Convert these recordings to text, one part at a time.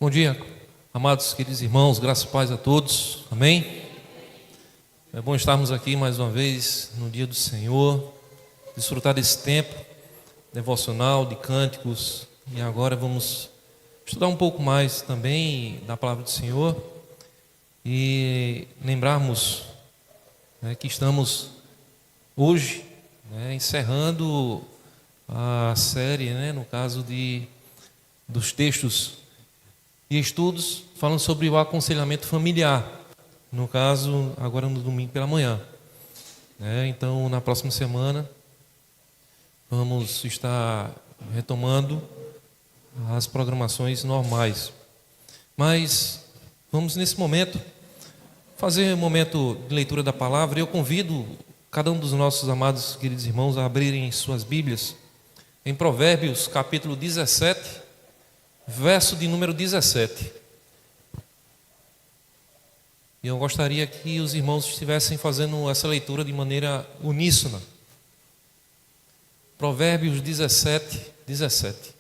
Bom dia, amados queridos irmãos, graças e paz a todos, amém? É bom estarmos aqui mais uma vez no dia do Senhor, desfrutar desse tempo devocional, de cânticos, e agora vamos estudar um pouco mais também da palavra do Senhor e lembrarmos, que estamos hoje encerrando a série, no caso dos textos e estudos falando sobre o aconselhamento familiar, no caso agora no domingo pela manhã, então na próxima semana vamos estar retomando as programações normais, mas vamos nesse momento fazer um momento de leitura da palavra. Eu convido cada um dos nossos amados queridos irmãos a abrirem suas Bíblias em Provérbios capítulo 17, verso de número 17. E eu gostaria que os irmãos estivessem fazendo essa leitura de maneira uníssona. Provérbios 17, 17.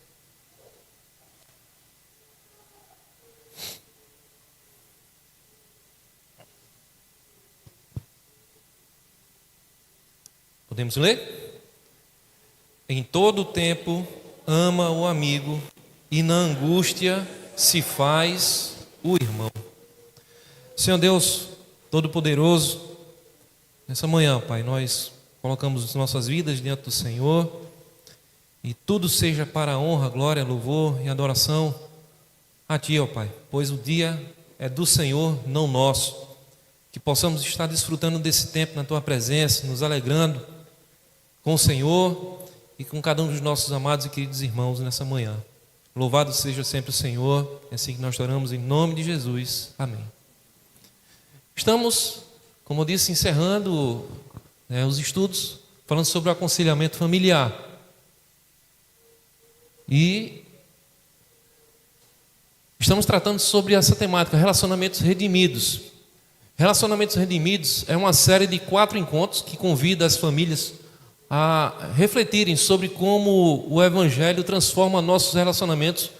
Podemos ler? Em todo tempo ama o amigo, e na angústia se faz o irmão. Senhor Deus Todo-Poderoso, nessa manhã, Pai, nós colocamos nossas vidas diante do Senhor, e tudo seja para a honra, glória, louvor e adoração a Ti, ó Pai, pois o dia é do Senhor, não nosso. Que possamos estar desfrutando desse tempo na Tua presença, nos alegrando com o Senhor e com cada um dos nossos amados e queridos irmãos nessa manhã. Louvado seja sempre o Senhor, é assim que nós oramos em nome de Jesus, amém. Estamos, como eu disse, encerrando os estudos, falando sobre o aconselhamento familiar. E estamos tratando sobre essa temática, relacionamentos redimidos. Relacionamentos redimidos é uma série de 4 encontros que convida as famílias a refletirem sobre como o Evangelho transforma nossos relacionamentos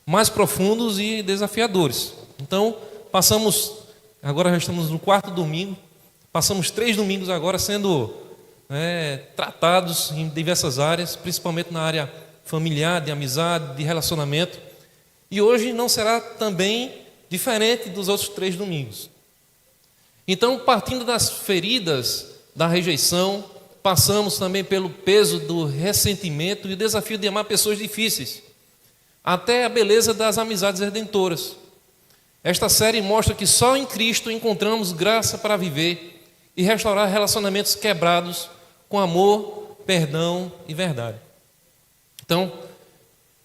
mais profundos e desafiadores. Então, agora já estamos no 4º domingo, passamos 3 domingos agora sendo tratados em diversas áreas, principalmente na área familiar, de amizade, de relacionamento. E hoje não será também diferente dos outros 3 domingos. Então, partindo das feridas da rejeição, passamos também pelo peso do ressentimento e o desafio de amar pessoas difíceis, até a beleza das amizades redentoras. Esta série mostra que só em Cristo encontramos graça para viver e restaurar relacionamentos quebrados com amor, perdão e verdade. Então,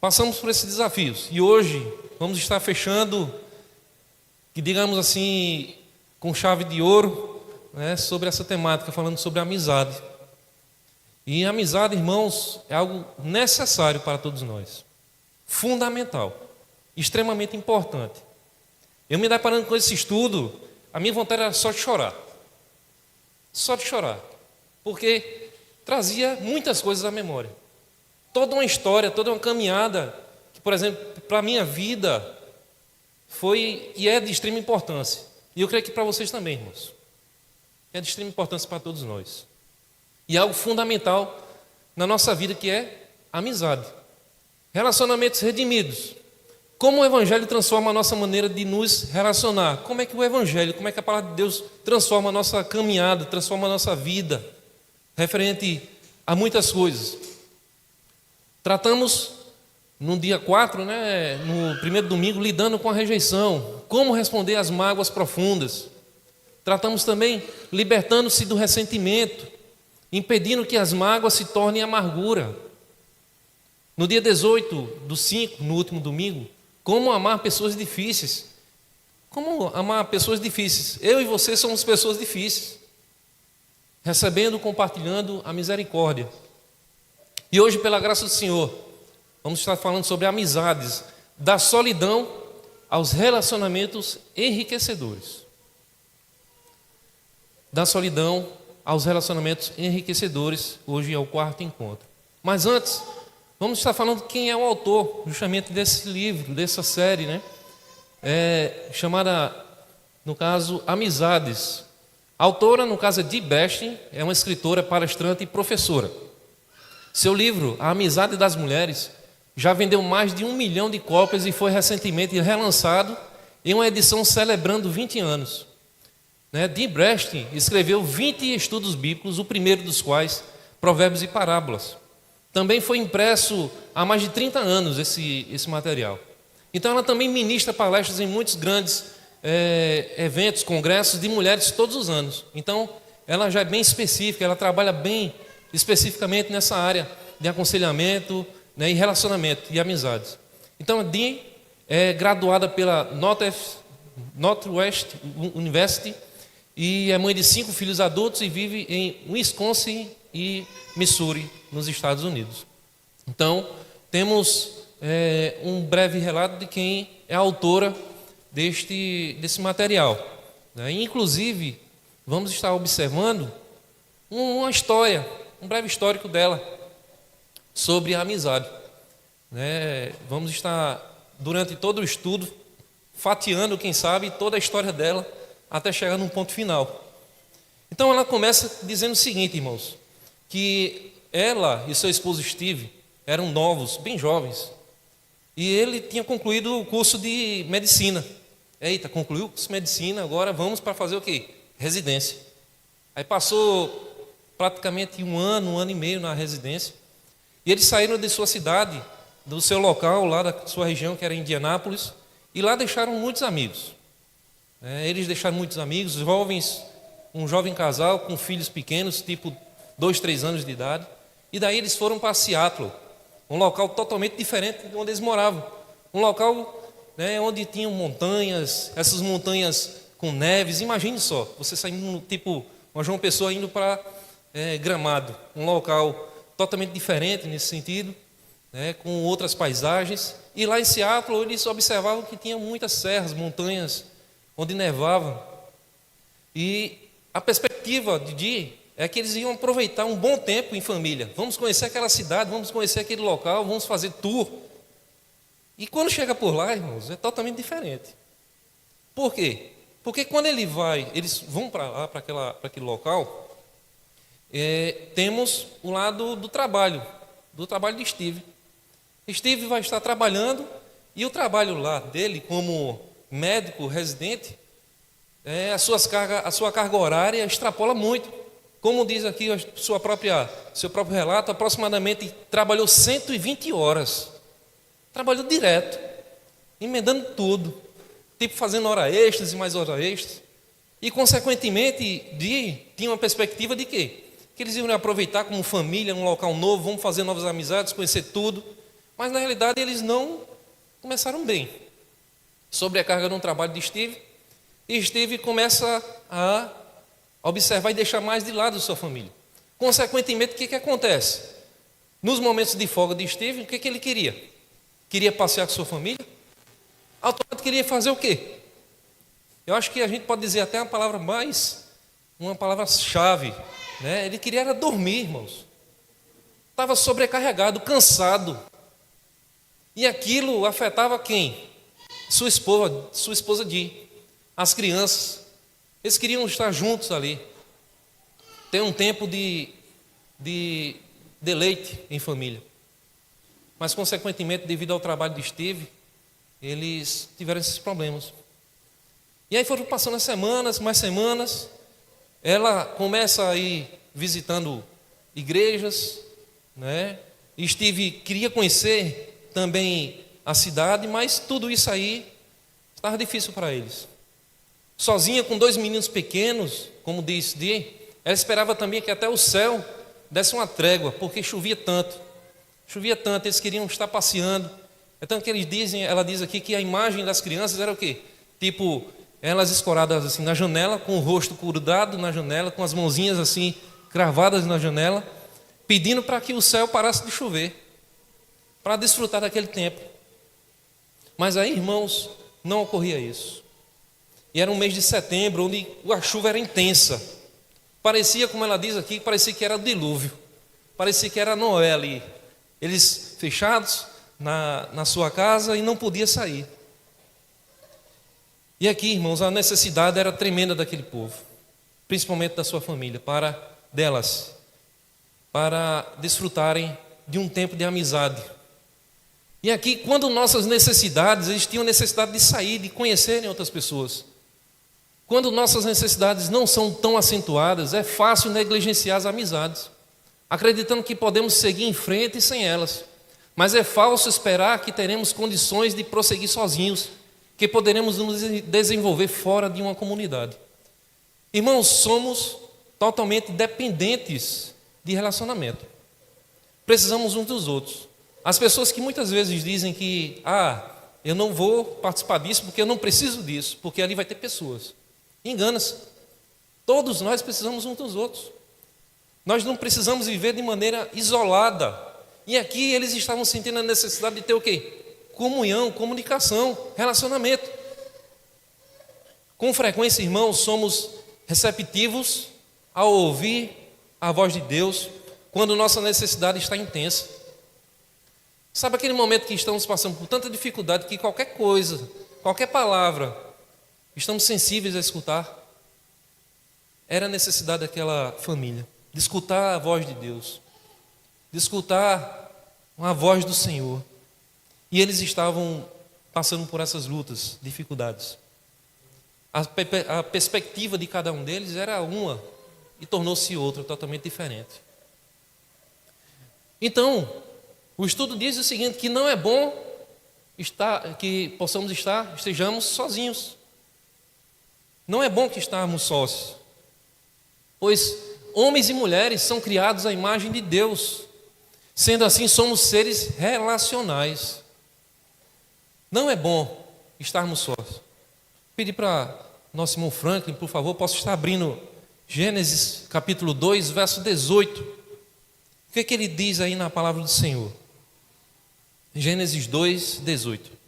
passamos por esses desafios e hoje vamos estar fechando, que digamos assim, com chave de ouro, sobre essa temática, falando sobre a amizade. E a amizade, irmãos, é algo necessário para todos nós, fundamental, extremamente importante. Eu me deparando com esse estudo, a minha vontade era só de chorar, porque trazia muitas coisas à memória, toda uma história, toda uma caminhada, que, por exemplo, para a minha vida, foi e é de extrema importância, e eu creio que para vocês também, irmãos, é de extrema importância para todos nós. E algo fundamental na nossa vida, que é a amizade. Relacionamentos redimidos. Como o Evangelho transforma a nossa maneira de nos relacionar? Como é que o Evangelho, como é que a palavra de Deus transforma a nossa caminhada, transforma a nossa vida, referente a muitas coisas. Tratamos no dia 4, no primeiro domingo, lidando com a rejeição. Como responder às mágoas profundas. Tratamos também libertando-se do ressentimento, impedindo que as mágoas se tornem amargura. No dia 18/5, no último domingo, como amar pessoas difíceis. Como amar pessoas difíceis? Eu e você somos pessoas difíceis, recebendo, compartilhando a misericórdia. E hoje, pela graça do Senhor, vamos estar falando sobre amizades, da solidão aos relacionamentos enriquecedores. Da solidão aos relacionamentos enriquecedores, hoje é o 4º encontro. Mas antes, vamos estar falando quem é o autor, justamente desse livro, dessa série, chamada, no caso, Amizades. A autora, no caso, é Dee Best, é uma escritora, palestrante e professora. Seu livro, A Amizade das Mulheres, já vendeu mais de 1 milhão de cópias e foi recentemente relançado em uma edição celebrando 20 anos. Dee Best escreveu 20 estudos bíblicos, o primeiro dos quais, Provérbios e Parábolas. Também foi impresso há mais de 30 anos esse material. Então ela também ministra palestras em muitos grandes eventos, congressos de mulheres todos os anos. Então ela já é bem específica, ela trabalha bem especificamente nessa área de aconselhamento, e relacionamento e amizades. Então a Dee é graduada pela Northwest University e é mãe de 5 filhos adultos e vive em Wisconsin e Missouri, nos Estados Unidos. Então, temos um breve relato de quem é a autora desse material. Inclusive, vamos estar observando uma história, um breve histórico dela sobre a amizade. Vamos estar, durante todo o estudo, fatiando, quem sabe, toda a história dela até chegar num ponto final. Então ela começa dizendo o seguinte, irmãos, que ela e seu esposo Steve eram novos, bem jovens, e ele tinha concluído o curso de medicina. Eita, concluiu o curso de medicina, agora vamos para fazer o quê? Residência. Aí passou praticamente um ano e meio na residência, e eles saíram de sua cidade, do seu local, lá da sua região, que era Indianápolis, e lá deixaram muitos amigos. Eles deixaram muitos amigos, jovens, um jovem casal com filhos pequenos, tipo 2, 3 anos de idade, e daí eles foram para Seattle, um local totalmente diferente de onde eles moravam, um local onde tinham montanhas, essas montanhas com neves. Imagine só, você saindo, tipo, uma João Pessoa indo para Gramado, um local totalmente diferente nesse sentido, com outras paisagens, e lá em Seattle eles observavam que tinha muitas serras, montanhas, onde nevava, e a perspectiva de Dee é que eles iam aproveitar um bom tempo em família. Vamos conhecer aquela cidade, vamos conhecer aquele local, vamos fazer tour. E quando chega por lá, irmãos, é totalmente diferente. Por quê? Porque quando eles vão para lá, para aquele local, temos o lado do trabalho de Steve. Steve vai estar trabalhando, e o trabalho lá dele como médico residente, a sua carga horária extrapola muito. Como diz aqui seu próprio relato, aproximadamente trabalhou 120 horas. Trabalhou direto, emendando tudo, tipo fazendo hora extras e mais hora extras. E, consequentemente, tinha uma perspectiva de quê? Que eles iam aproveitar como família, um local novo, vamos fazer novas amizades, conhecer tudo. Mas, na realidade, eles não começaram bem. Sobre a carga de um trabalho de Steve, e Steve começa a observar e deixar mais de lado sua família. Consequentemente, o que acontece? Nos momentos de folga de Steve, o que ele queria? Queria passear com sua família? Automaticamente queria fazer o quê? Eu acho que a gente pode dizer até uma palavra-chave, Ele queria era dormir, irmãos. Estava sobrecarregado, cansado. E aquilo afetava quem? Sua esposa Dee, as crianças. Eles queriam estar juntos ali, ter um tempo de deleite em família. Mas, consequentemente, devido ao trabalho de Steve, eles tiveram esses problemas. E aí foram passando as semanas, mais semanas. Ela começa a ir visitando igrejas, E Steve queria conhecer também a cidade, mas tudo isso aí estava difícil para eles. Sozinha com 2 meninos pequenos, como diz Dee, ela esperava também que até o céu desse uma trégua, porque chovia tanto, eles queriam estar passeando. Então que ela diz aqui que a imagem das crianças era o quê? Tipo, elas escoradas assim na janela, com o rosto grudado na janela, com as mãozinhas assim cravadas na janela, pedindo para que o céu parasse de chover, para desfrutar daquele tempo. Mas aí, irmãos, não ocorria isso. E era um mês de setembro, onde a chuva era intensa. Parecia, como ela diz aqui, parecia que era o dilúvio. Parecia que era Noé ali. Eles fechados na sua casa e não podia sair. E aqui, irmãos, a necessidade era tremenda daquele povo, principalmente da sua família, para desfrutarem de um tempo de amizade. E aqui, quando nossas necessidades, eles tinham necessidade de sair, de conhecerem outras pessoas. Quando nossas necessidades não são tão acentuadas, é fácil negligenciar as amizades, acreditando que podemos seguir em frente sem elas. Mas é falso esperar que teremos condições de prosseguir sozinhos, que poderemos nos desenvolver fora de uma comunidade. Irmãos, somos totalmente dependentes de relacionamento. Precisamos uns dos outros. As pessoas que muitas vezes dizem que eu não vou participar disso porque eu não preciso disso, porque ali vai ter pessoas. Engana-se. Todos nós precisamos uns dos outros. Nós não precisamos viver de maneira isolada. E aqui eles estavam sentindo a necessidade de ter o quê? Comunhão, comunicação, relacionamento. Com frequência, irmãos, somos receptivos ao ouvir a voz de Deus quando nossa necessidade está intensa. Sabe aquele momento que estamos passando por tanta dificuldade que qualquer coisa, qualquer palavra, estamos sensíveis a escutar? Era a necessidade daquela família, de escutar a voz de Deus, de escutar a voz do Senhor. E eles estavam passando por essas lutas, dificuldades. A perspectiva de cada um deles era uma e tornou-se outra, totalmente diferente. Então, o estudo diz o seguinte, que não é bom que estejamos sozinhos. Não é bom que estarmos sós, pois homens e mulheres são criados à imagem de Deus. Sendo assim, somos seres relacionais. Não é bom estarmos sós. Pedi para nosso irmão Franklin, por favor, posso estar abrindo Gênesis capítulo 2, verso 18. O que ele diz aí na palavra do Senhor? Gênesis 2, 18.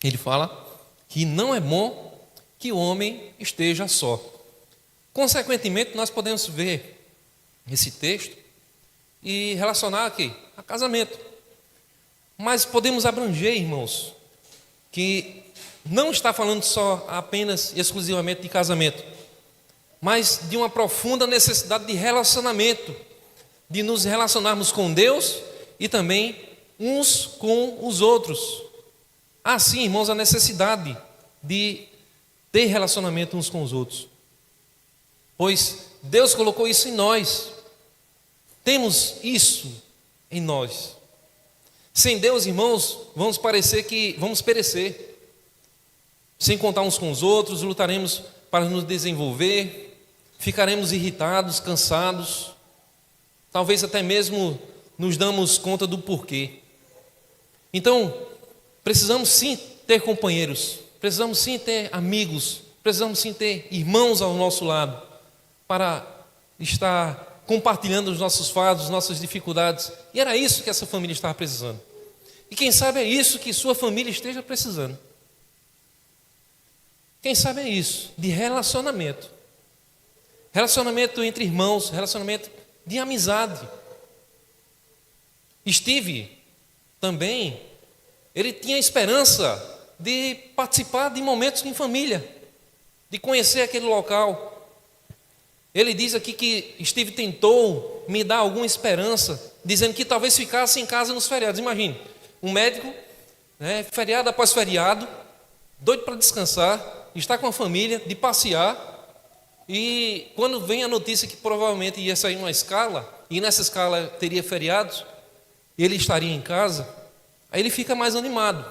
Ele fala que não é bom que o homem esteja só. Consequentemente, nós podemos ver esse texto e relacionar aqui a casamento. Mas podemos abranger, irmãos, que não está falando só apenas exclusivamente de casamento, mas de uma profunda necessidade de relacionamento, de nos relacionarmos com Deus e também uns com os outros. Há sim, irmãos, a necessidade de ter relacionamento uns com os outros, pois Deus colocou isso em nós. Temos isso em nós. Sem Deus, irmãos, vamos perecer. Sem contar uns com os outros, lutaremos para nos desenvolver, ficaremos irritados, cansados, talvez até mesmo nos damos conta do porquê. Então, precisamos sim ter companheiros, precisamos sim ter amigos, precisamos sim ter irmãos ao nosso lado, para estar compartilhando os nossos fardos, nossas dificuldades. E era isso que essa família estava precisando. E quem sabe é isso que sua família esteja precisando. Quem sabe é isso, de relacionamento. Relacionamento entre irmãos, relacionamento de amizade. Steve também, ele tinha esperança de participar de momentos em família, de conhecer aquele local. Ele diz aqui que Steve tentou me dar alguma esperança, dizendo que talvez ficasse em casa nos feriados. Imagine, um médico, feriado após feriado, doido para descansar, está com a família, de passear, e quando vem a notícia que provavelmente ia sair uma escala, e nessa escala teria feriados, ele estaria em casa, aí ele fica mais animado.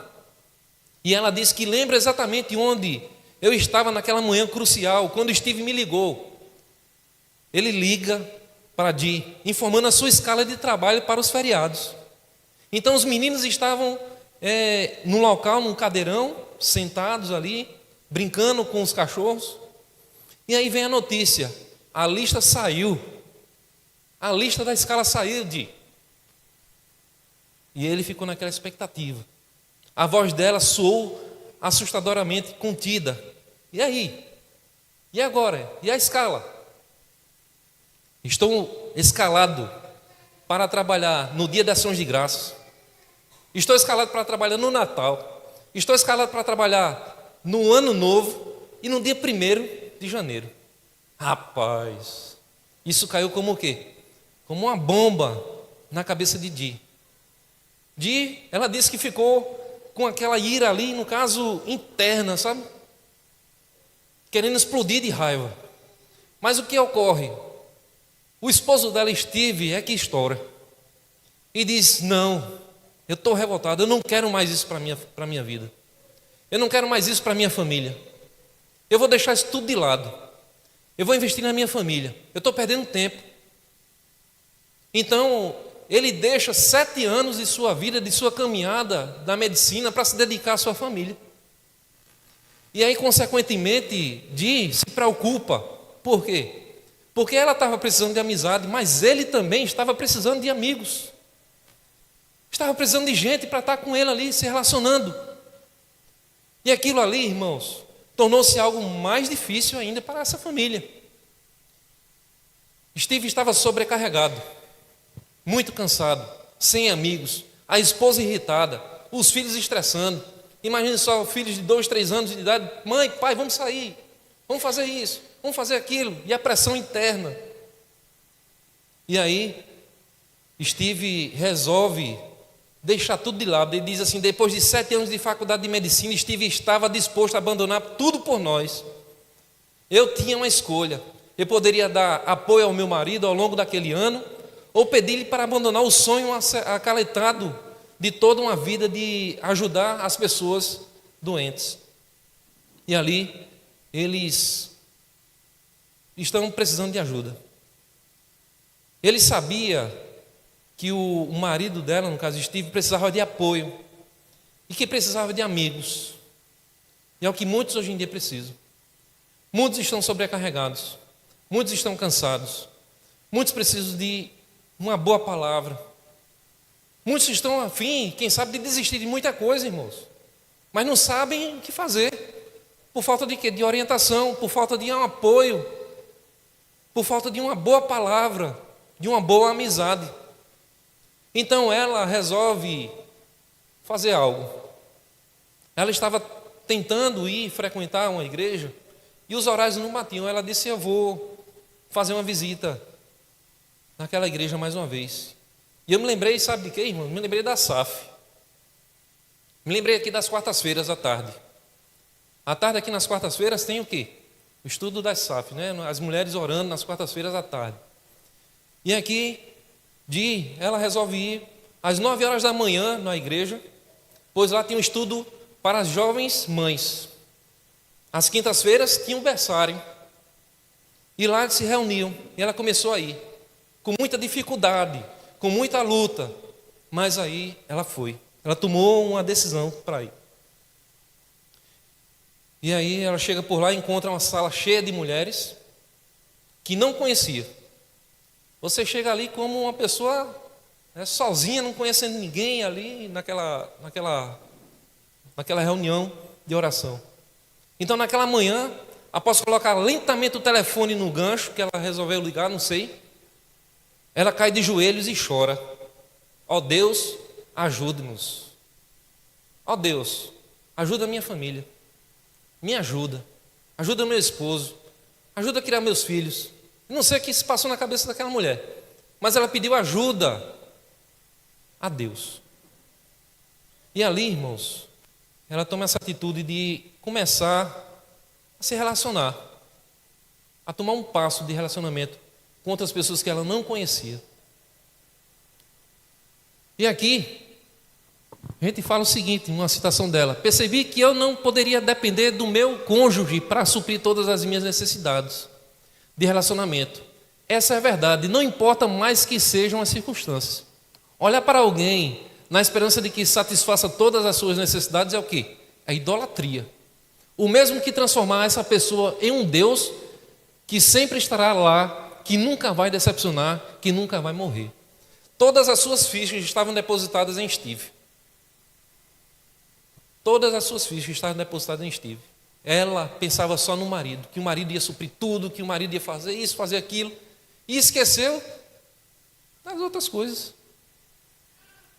E ela diz que lembra exatamente onde eu estava naquela manhã crucial, quando Steve me ligou. Ele liga para Di, informando a sua escala de trabalho para os feriados. Então os meninos estavam no local, num cadeirão, sentados ali, brincando com os cachorros. E aí vem a notícia, a lista saiu. A lista da escala saiu, Di. E ele ficou naquela expectativa. A voz dela soou assustadoramente contida. E aí? E agora? E a escala? Estou escalado para trabalhar no dia das ações de graças. Estou escalado para trabalhar no Natal. Estou escalado para trabalhar no Ano Novo e no dia 1º de janeiro. Rapaz, isso caiu como o quê? Como uma bomba na cabeça de Di. Di, ela disse que ficou com aquela ira ali, no caso, interna, sabe? Querendo explodir de raiva. Mas o que ocorre? O esposo dela, Steve, é que estoura. E diz, não, eu estou revoltado, eu não quero mais isso para a minha vida. Eu não quero mais isso para a minha família. Eu vou deixar isso tudo de lado. Eu vou investir na minha família. Eu estou perdendo tempo. Então, ele deixa 7 anos de sua vida, de sua caminhada da medicina para se dedicar à sua família. E aí, consequentemente, Di se preocupa. Por quê? Porque ela estava precisando de amizade, mas ele também estava precisando de amigos. Estava precisando de gente para estar com ele ali, se relacionando. E aquilo ali, irmãos, tornou-se algo mais difícil ainda para essa família. Steve estava sobrecarregado, muito cansado, sem amigos, a esposa irritada, os filhos estressando. Imagine só, filhos de 2, 3 anos de idade, mãe, pai, vamos sair, vamos fazer isso, vamos fazer aquilo, e a pressão interna. E aí, Steve resolve deixar tudo de lado. Ele diz assim, depois de 7 anos de faculdade de medicina, Steve estava disposto a abandonar tudo por nós. Eu tinha uma escolha, eu poderia dar apoio ao meu marido ao longo daquele ano, ou pedir-lhe para abandonar o sonho acalentado de toda uma vida de ajudar as pessoas doentes. E ali, eles estão precisando de ajuda. Ele sabia que o marido dela, no caso Steve, precisava de apoio e que precisava de amigos. E é o que muitos hoje em dia precisam. Muitos estão sobrecarregados, muitos estão cansados, muitos precisam de uma boa palavra. Muitos estão a fim, quem sabe, de desistir de muita coisa, irmãos, mas não sabem o que fazer. Por falta de quê? De orientação, por falta de um apoio, por falta de uma boa palavra, de uma boa amizade. Então ela resolve fazer algo. Ela estava tentando ir frequentar uma igreja e os horários não batiam. Ela disse, eu vou fazer uma visita naquela igreja mais uma vez. E eu me lembrei, sabe de quê, irmão? Me lembrei da SAF. Me lembrei aqui das quartas-feiras à tarde. À tarde aqui nas quartas-feiras tem o quê? O estudo das SAF, né? As mulheres orando nas quartas-feiras à tarde. E aqui, ela resolve ir às 9 horas da manhã na igreja, pois lá tem um estudo para as jovens mães. Às quintas-feiras tinha um berçário. E lá eles se reuniam. E ela começou a ir, com muita dificuldade, com muita luta, mas aí ela foi. Ela tomou uma decisão para ir. E aí ela chega por lá e encontra uma sala cheia de mulheres que não conhecia. Você chega ali como uma pessoa sozinha, não conhecendo ninguém ali naquela reunião de oração. Então naquela manhã, após colocar lentamente o telefone no gancho, que ela resolveu ligar, não sei, ela cai de joelhos e chora. Ó Deus, ajude-nos. Ó Deus, ajuda a minha família. Me ajuda. Ajuda o meu esposo. Ajuda a criar meus filhos. Eu não sei o que se passou na cabeça daquela mulher, mas ela pediu ajuda a Deus. E ali, irmãos, ela toma essa atitude de começar a se relacionar, a tomar um passo de relacionamento com outras pessoas que ela não conhecia. E aqui, a gente fala o seguinte, uma citação dela: percebi que eu não poderia depender do meu cônjuge para suprir todas as minhas necessidades de relacionamento. Essa é a verdade, não importa mais que sejam as circunstâncias. Olhar para alguém na esperança de que satisfaça todas as suas necessidades é o quê? É idolatria. O mesmo que transformar essa pessoa em um Deus que sempre estará lá, que nunca vai decepcionar, que nunca vai morrer. Todas as suas fichas estavam depositadas em Steve. Todas as suas fichas estavam depositadas em Steve. ela pensava só no marido, que o marido ia suprir tudo, que o marido ia fazer isso, fazer aquilo, e esqueceu das outras coisas.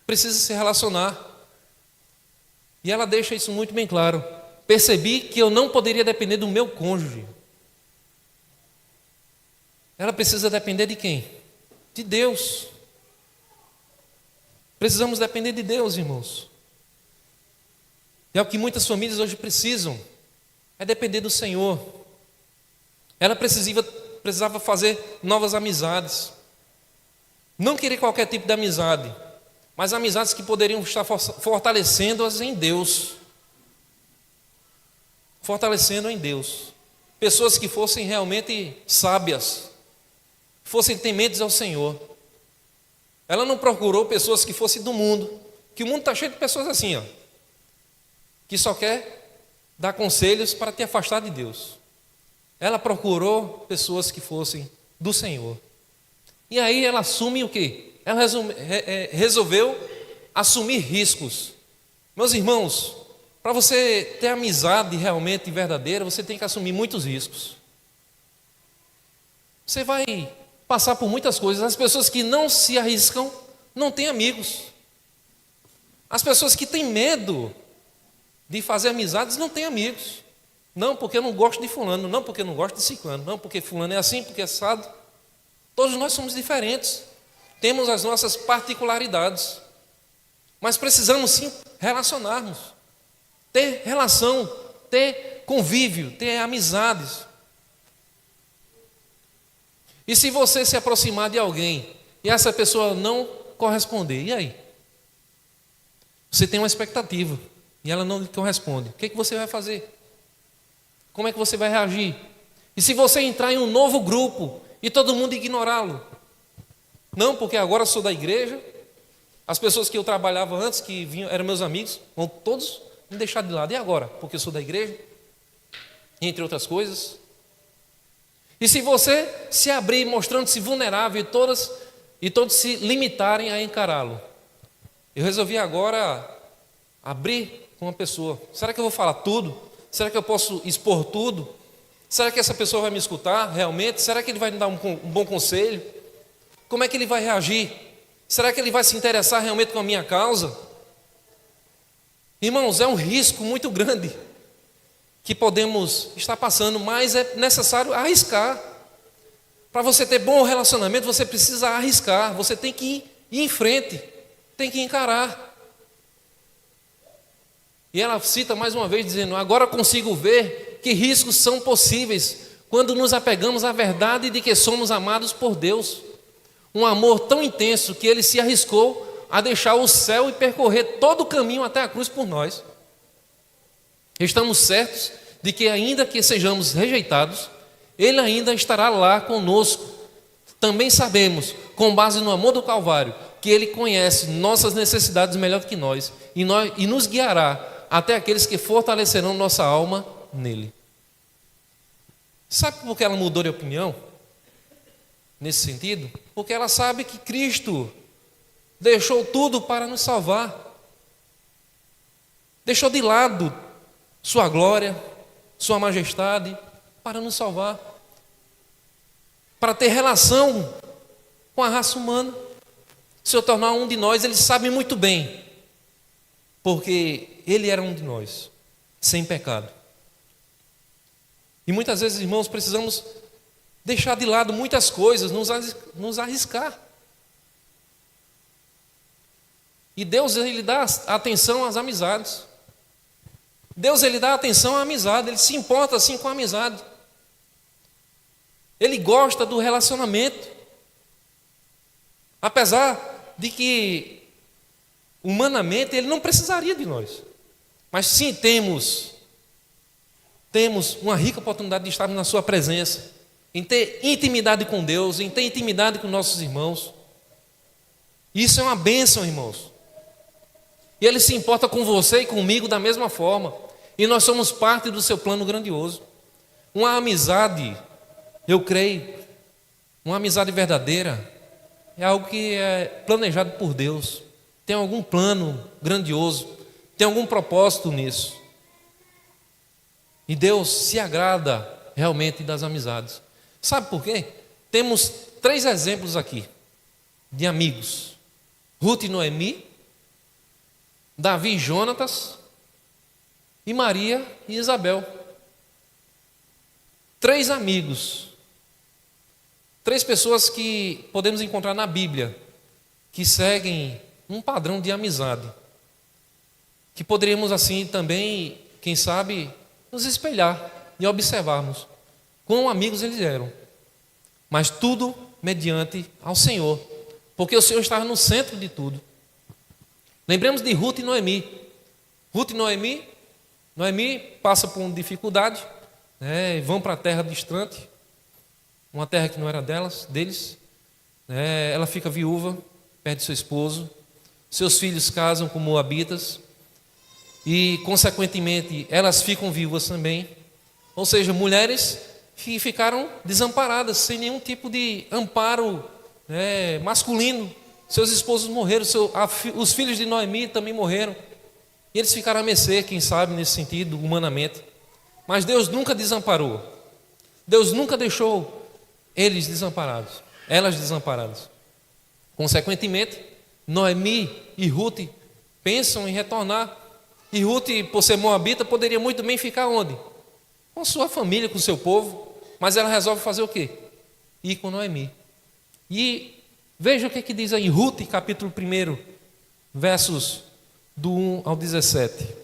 Precisa se relacionar. E ela deixa isso muito bem claro. Percebi que eu não poderia depender do meu cônjuge. Ela precisa depender de quem? De Deus. Precisamos depender de Deus, irmãos. E é o que muitas famílias hoje precisam, é depender do Senhor. Ela precisava fazer novas amizades. Não querer qualquer tipo de amizade, mas amizades que poderiam estar fortalecendo-as em Deus. Fortalecendo em Deus. Pessoas que fossem realmente sábias, fossem tementes ao Senhor. Ela não procurou pessoas que fossem do mundo, que o mundo está cheio de pessoas assim, ó, que só quer dar conselhos para te afastar de Deus. Ela procurou pessoas que fossem do Senhor. E aí ela assume o quê? Ela resolveu assumir riscos. Meus irmãos, para você ter amizade realmente verdadeira, você tem que assumir muitos riscos. Você vai passar por muitas coisas. As pessoas que não se arriscam não têm amigos. As pessoas que têm medo de fazer amizades não têm amigos. Não porque eu não gosto de fulano, não porque eu não gosto de ciclano, não porque fulano é assim, porque é assado. Todos nós somos diferentes. Temos as nossas particularidades. Mas precisamos sim relacionarmos. Ter relação, ter convívio, ter amizades. E se você se aproximar de alguém e essa pessoa não corresponder, e aí? Você tem uma expectativa e ela não lhe corresponde. O que você vai fazer? Como é que você vai reagir? E se você entrar em um novo grupo e todo mundo ignorá-lo? Não, porque agora eu sou da igreja, as pessoas que eu trabalhava antes, que vinham, eram meus amigos, vão todos me deixar de lado. E agora? Porque eu sou da igreja? Entre outras coisas. E se você se abrir mostrando-se vulnerável e todos se limitarem a encará-lo? Eu resolvi agora abrir com uma pessoa. Será que eu vou falar tudo? Será que eu posso expor tudo? Será que essa pessoa vai me escutar realmente? Será que ele vai me dar um bom conselho? Como é que ele vai reagir? Será que ele vai se interessar realmente com a minha causa? Irmãos, é um risco muito grande que podemos estar passando, mas é necessário arriscar. Para você ter bom relacionamento, você precisa arriscar, você tem que ir em frente, tem que encarar. E ela cita mais uma vez dizendo: agora consigo ver que riscos são possíveis quando nos apegamos à verdade de que somos amados por Deus. Um amor tão intenso que ele se arriscou a deixar o céu e percorrer todo o caminho até a cruz por nós. Estamos certos de que ainda que sejamos rejeitados, ele ainda estará lá conosco. Também sabemos, com base no amor do Calvário, que ele conhece nossas necessidades melhor do que nós e nos guiará até aqueles que fortalecerão nossa alma nele. Sabe por que ela mudou de opinião? Nesse sentido? Porque ela sabe que Cristo deixou tudo para nos salvar. Deixou de lado sua glória, sua majestade, para nos salvar. Para ter relação com a raça humana. Se eu tornar um de nós, ele sabe muito bem. Porque ele era um de nós, sem pecado. E muitas vezes, irmãos, precisamos deixar de lado muitas coisas, nos arriscar. E Deus, ele dá atenção às amizades. Deus, ele dá atenção à amizade, ele se importa assim com a amizade. Ele gosta do relacionamento. Apesar de que, humanamente, ele não precisaria de nós. Mas sim, temos uma rica oportunidade de estarmos na sua presença, em ter intimidade com Deus, em ter intimidade com nossos irmãos. Isso é uma bênção, irmãos. E ele se importa com você e comigo da mesma forma. E nós somos parte do seu plano grandioso. Uma amizade, eu creio, uma amizade verdadeira é algo que é planejado por Deus. Tem algum plano grandioso, tem algum propósito nisso. E Deus se agrada realmente das amizades. Sabe por quê? Temos 3 exemplos aqui de amigos: Ruth e Noemi, Davi e Jonatas, e Maria e Isabel. 3 amigos, 3 pessoas que podemos encontrar na Bíblia, que seguem um padrão de amizade, que poderíamos assim também, quem sabe, nos espelhar e observarmos quão amigos eles eram. Mas tudo mediante ao Senhor, porque o Senhor estava no centro de tudo. Lembremos de Ruth e Noemi. Ruth e Noemi passa por uma dificuldade, vão para a terra distante, uma terra que não era deles. Ela fica viúva, perde seu esposo, seus filhos casam com moabitas e, consequentemente, elas ficam viúvas também. Ou seja, mulheres que ficaram desamparadas, sem nenhum tipo de amparo masculino. Seus esposos morreram, os filhos de Noemi também morreram. E eles ficaram a mercê, quem sabe, nesse sentido, humanamente. Mas Deus nunca desamparou. Deus nunca deixou eles desamparados, elas desamparadas. Consequentemente, Noemi e Ruth pensam em retornar. E Ruth, por ser moabita, poderia muito bem ficar onde? Com sua família, com seu povo. Mas ela resolve fazer o quê? Ir com Noemi. E veja o que diz aí em Ruth, capítulo 1, versos do 1 ao 17.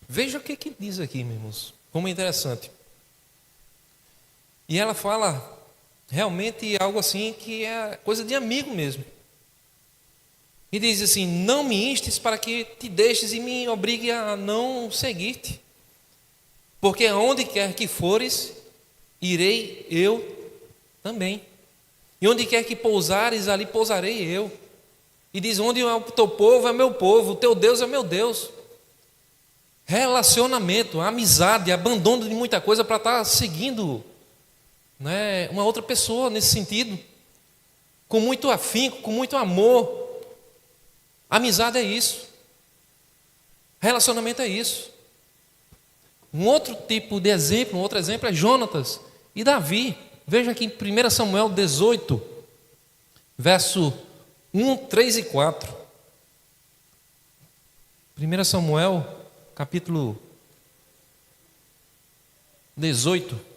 Veja o que diz aqui, meus irmãos, como é interessante. E ela fala realmente algo assim que é coisa de amigo mesmo. E diz assim: não me instes para que te deixes e me obrigue a não seguir-te. Porque aonde quer que fores, irei eu também. E onde quer que pousares, ali pousarei eu. E diz: onde é o teu povo, é meu povo, o teu Deus é meu Deus. Relacionamento, amizade, abandono de muita coisa para estar seguindo uma outra pessoa nesse sentido, com muito afinco, com muito amor. Amizade é isso, relacionamento é isso. Um outro tipo de exemplo, um outro exemplo é Jonatas e Davi. Veja aqui em 1 Samuel 18, verso 1, 3 e 4. 1 Samuel capítulo 18.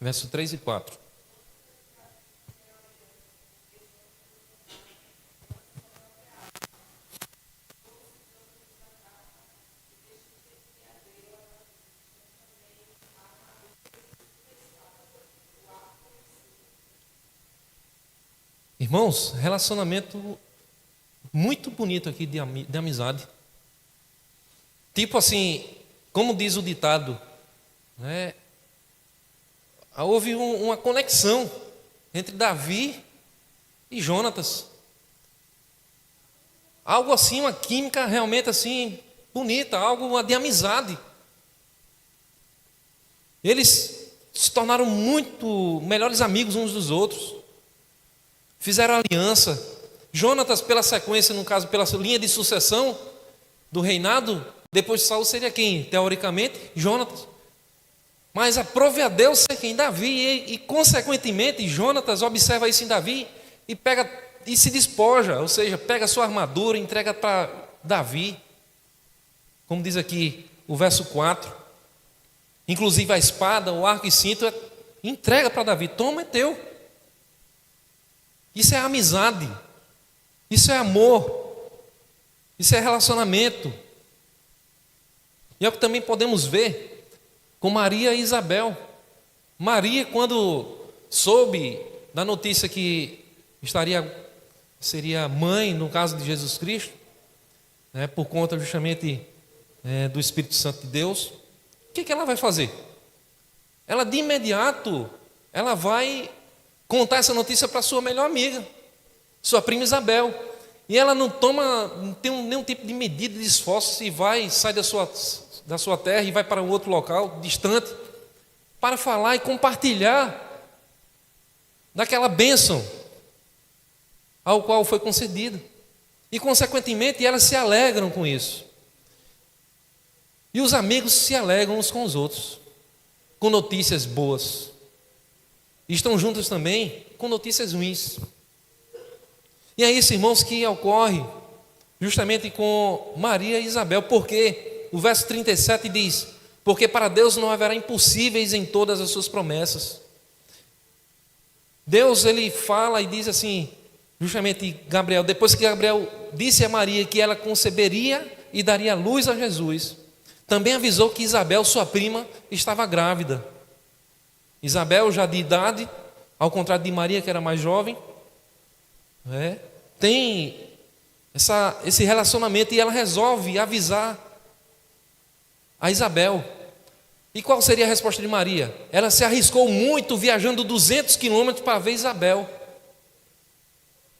Verso 3 e 4. Irmãos, relacionamento muito bonito aqui de amizade. Tipo assim, como diz o ditado, houve uma conexão entre Davi e Jonatas. Algo assim, uma química realmente assim bonita, algo de amizade. Eles se tornaram muito melhores amigos uns dos outros. Fizeram aliança. Jonatas, pela sequência, no caso, pela linha de sucessão do reinado, depois de Saul seria quem? Teoricamente, Jonatas. Mas aprove a Deus ser quem? Davi. E consequentemente, Jonatas observa isso em Davi e pega e se despoja, ou seja, pega a sua armadura e entrega para Davi. Como diz aqui o verso 4. Inclusive a espada, o arco e cinto, entrega para Davi. Toma, é teu. Isso é amizade. Isso é amor. Isso é relacionamento. E é o que também podemos ver com Maria e Isabel. Maria, quando soube da notícia que seria mãe, no caso de Jesus Cristo, né, por conta justamente do Espírito Santo de Deus, o que ela vai fazer? Ela de imediato, ela vai contar essa notícia para sua melhor amiga, sua prima Isabel. E ela não tem nenhum tipo de medida de esforço, se sai da sua terra e vai para um outro local distante, para falar e compartilhar daquela bênção ao qual foi concedida. E consequentemente elas se alegram com isso. E os amigos se alegram uns com os outros, com notícias boas. E estão juntos também com notícias ruins. E é isso, irmãos, que ocorre justamente com Maria e Isabel. Porque o verso 37 diz: porque para Deus não haverá impossíveis em todas as suas promessas. Deus, ele fala e diz assim, justamente Gabriel, depois que Gabriel disse a Maria que ela conceberia e daria luz a Jesus, também avisou que Isabel, sua prima, estava grávida. Isabel, já de idade, ao contrário de Maria, que era mais jovem, tem esse relacionamento, e ela resolve avisar a Isabel. E qual seria a resposta de Maria? Ela se arriscou muito, viajando 200 quilômetros para ver Isabel.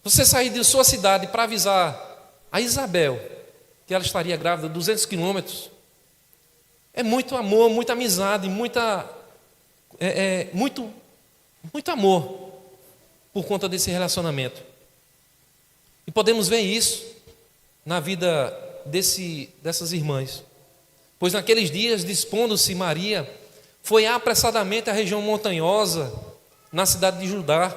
Você sair de sua cidade para avisar a Isabel que ela estaria grávida, 200 quilômetros, é muito amor, muita amizade, muito amor por conta desse relacionamento. E podemos ver isso na vida dessas irmãs. Pois naqueles dias, dispondo-se Maria, foi apressadamente à região montanhosa, na cidade de Judá.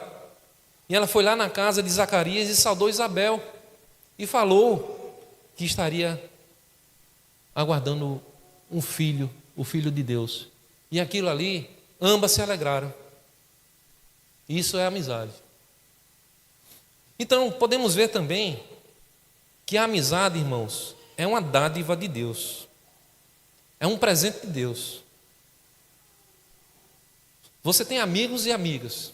E ela foi lá na casa de Zacarias e saudou Isabel. E falou que estaria aguardando um filho, o Filho de Deus. E aquilo ali, ambas se alegraram. Isso é amizade. Então, podemos ver também que a amizade, irmãos, é uma dádiva de Deus. É um presente de Deus. Você tem amigos e amigas.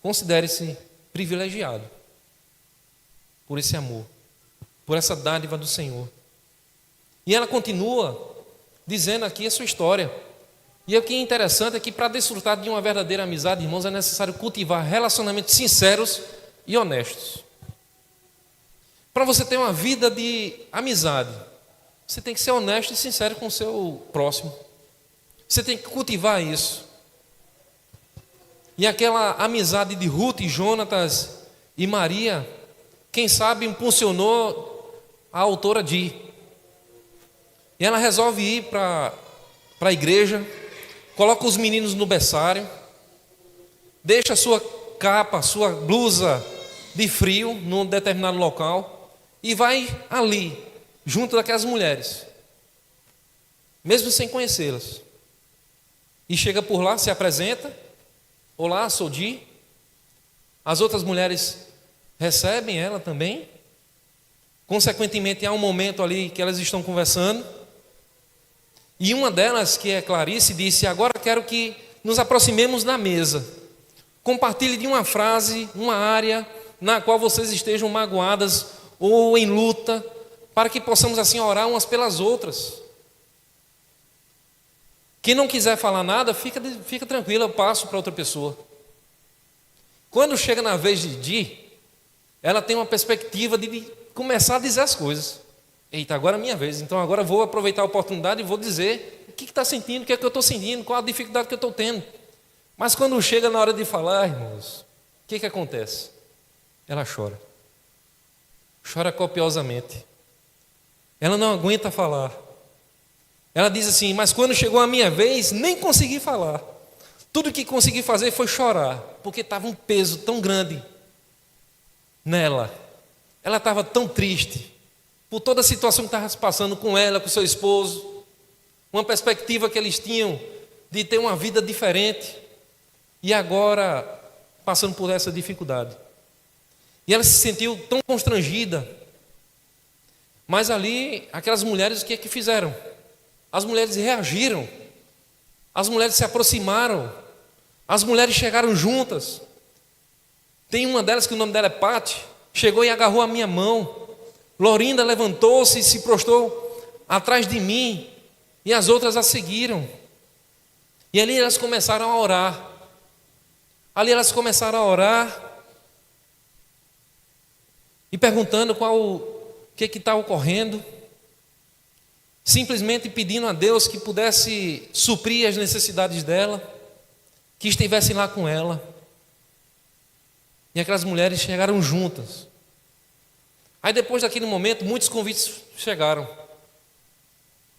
Considere-se privilegiado por esse amor, por essa dádiva do Senhor. E ela continua dizendo aqui a sua história. E o que é interessante é que para desfrutar de uma verdadeira amizade, irmãos, é necessário cultivar relacionamentos sinceros e honestos. Para você ter uma vida de amizade, você tem que ser honesto e sincero com o seu próximo. Você tem que cultivar isso. E aquela amizade de Ruth, Jonatas e Maria, quem sabe impulsionou a autora de ir. E ela resolve ir para a igreja, coloca os meninos no berçário, deixa a sua capa, sua blusa de frio num determinado local e vai ali, junto daquelas mulheres, mesmo sem conhecê-las. E chega por lá, se apresenta: olá, sou Di. As outras mulheres recebem ela também. Consequentemente, há um momento ali que elas estão conversando. E uma delas, que é Clarice, disse: agora quero que nos aproximemos da mesa. Compartilhe de uma frase, uma área na qual vocês estejam magoadas ou em luta, para que possamos assim orar umas pelas outras. Quem não quiser falar nada, fica tranquilo, eu passo para outra pessoa. Quando chega na vez de Di, ela tem uma perspectiva de começar a dizer as coisas. Eita, agora é minha vez, então agora vou aproveitar a oportunidade e vou dizer o que está sentindo, o que é que eu estou sentindo, qual a dificuldade que eu estou tendo. Mas quando chega na hora de falar, irmãos, o que acontece? Ela chora. Chora copiosamente. Ela não aguenta falar. Ela diz assim: mas quando chegou a minha vez, nem consegui falar. Tudo que consegui fazer foi chorar, porque estava um peso tão grande nela. Ela estava tão triste por toda a situação que estava se passando com ela, com seu esposo, uma perspectiva que eles tinham de ter uma vida diferente. E agora, passando por essa dificuldade. E ela se sentiu tão constrangida. Mas ali, aquelas mulheres, o que é que fizeram? As mulheres reagiram. As mulheres se aproximaram. As mulheres chegaram juntas. Tem uma delas que o nome dela é Pati. Chegou e agarrou a minha mão. Lorinda levantou-se e se prostrou atrás de mim. E as outras a seguiram. E ali elas começaram a orar. Ali elas começaram a orar. E perguntando o que está ocorrendo. Simplesmente pedindo a Deus que pudesse suprir as necessidades dela. Que estivesse lá com ela. E aquelas mulheres chegaram juntas. Aí depois daquele momento, muitos convites chegaram.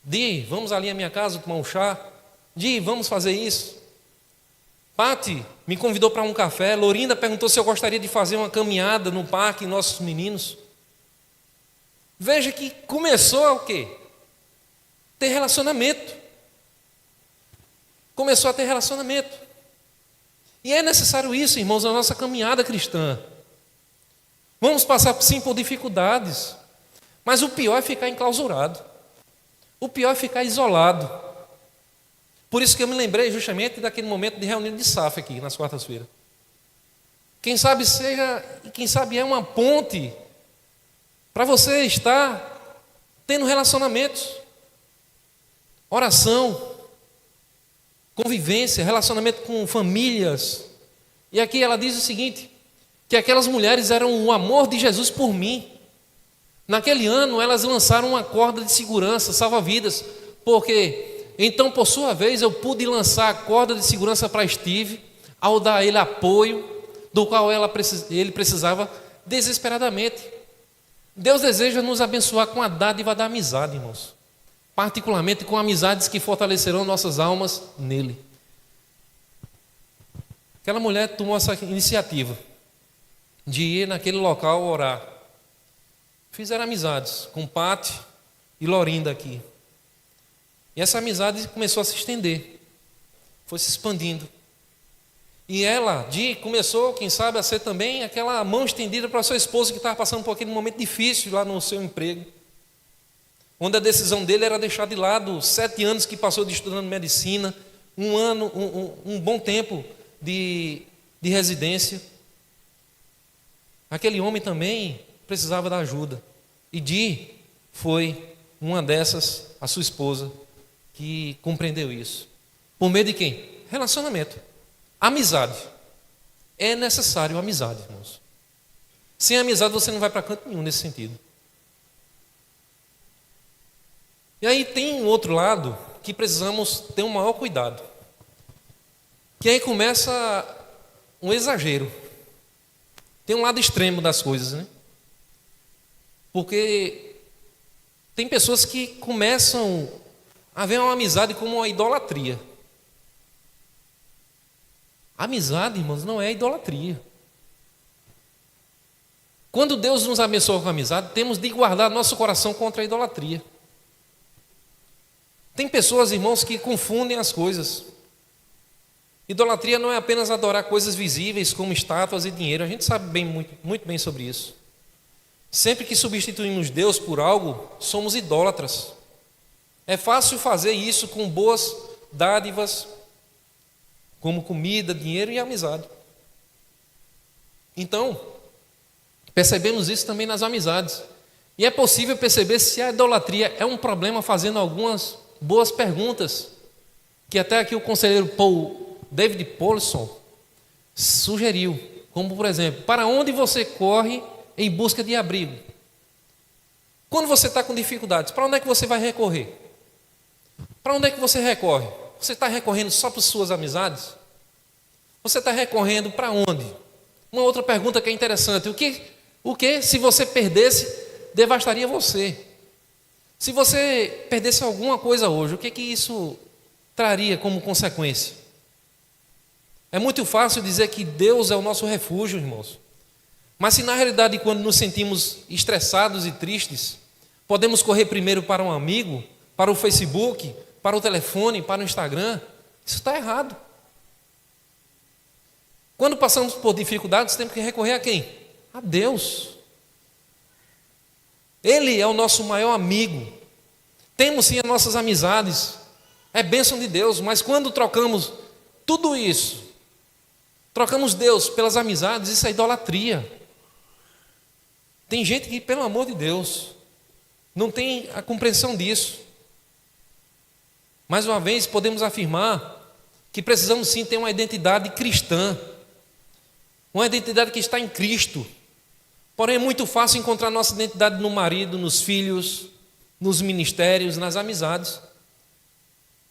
Di, vamos ali à minha casa tomar um chá. Di, vamos fazer isso. Pati me convidou para um café. Lorinda perguntou se eu gostaria de fazer uma caminhada no parque, nossos meninos. Veja que começou o quê? Ter relacionamento. Começou a ter relacionamento. E é necessário isso, irmãos, na nossa caminhada cristã. Vamos passar, sim, por dificuldades. Mas o pior é ficar enclausurado. O pior é ficar isolado. Por isso que eu me lembrei justamente daquele momento de reunião de SAF aqui, nas quartas-feiras. Quem sabe é uma ponte para você estar tendo relacionamentos. Oração. Convivência, relacionamento com famílias. E aqui ela diz o seguinte, que aquelas mulheres eram o amor de Jesus por mim. Naquele ano elas lançaram uma corda de segurança, salva-vidas, porque então por sua vez eu pude lançar a corda de segurança para Steve, ao dar a ele apoio, do qual ele precisava desesperadamente. Deus deseja nos abençoar com a dádiva da amizade, irmãos. Particularmente com amizades que fortalecerão nossas almas nele. Aquela mulher tomou essa iniciativa de ir naquele local orar. Fizeram amizades com Pati e Lorinda aqui. E essa amizade começou a se estender. Foi se expandindo. E ela, começou, quem sabe, a ser também aquela mão estendida para o seu esposo que estava passando por aquele momento difícil lá no seu emprego. Onde a decisão dele era deixar de lado 7 anos que passou de estudando medicina, um bom tempo de residência. Aquele homem também precisava da ajuda. E foi uma dessas, a sua esposa, que compreendeu isso. Por meio de quem? Relacionamento. Amizade. É necessário amizade, irmãos. Sem amizade você não vai para canto nenhum nesse sentido. E aí tem um outro lado que precisamos ter um maior cuidado. Que aí começa um exagero. Tem um lado extremo das coisas, né? Porque tem pessoas que começam a ver uma amizade como uma idolatria. Amizade, irmãos, não é idolatria. Quando Deus nos abençoa com a amizade, temos de guardar nosso coração contra a idolatria. Tem pessoas, irmãos, que confundem as coisas. Idolatria não é apenas adorar coisas visíveis como estátuas e dinheiro. A gente sabe muito bem sobre isso. Sempre que substituímos Deus por algo, somos idólatras. É fácil fazer isso com boas dádivas, como comida, dinheiro e amizade. Então, percebemos isso também nas amizades. E é possível perceber se a idolatria é um problema fazendo algumas boas perguntas, que até aqui o conselheiro David Paulson sugeriu, como por exemplo, para onde você corre em busca de abrigo? Quando você está com dificuldades, para onde é que você vai recorrer? Para onde é que você recorre? Você está recorrendo só para suas amizades? Você está recorrendo para onde? Uma outra pergunta que é interessante, o que se você perdesse, devastaria você? Se você perdesse alguma coisa hoje, o que isso traria como consequência? É muito fácil dizer que Deus é o nosso refúgio, irmãos. Mas se na realidade, quando nos sentimos estressados e tristes, podemos correr primeiro para um amigo, para o Facebook, para o telefone, para o Instagram, isso está errado. Quando passamos por dificuldades, temos que recorrer a quem? A Deus. Ele é o nosso maior amigo. Temos sim as nossas amizades, é bênção de Deus, mas quando trocamos tudo isso, trocamos Deus pelas amizades, isso é idolatria. Tem gente que, pelo amor de Deus, não tem a compreensão disso. Mais uma vez, podemos afirmar que precisamos sim ter uma identidade cristã, uma identidade que está em Cristo. Porém, é muito fácil encontrar nossa identidade no marido, nos filhos, nos ministérios, nas amizades.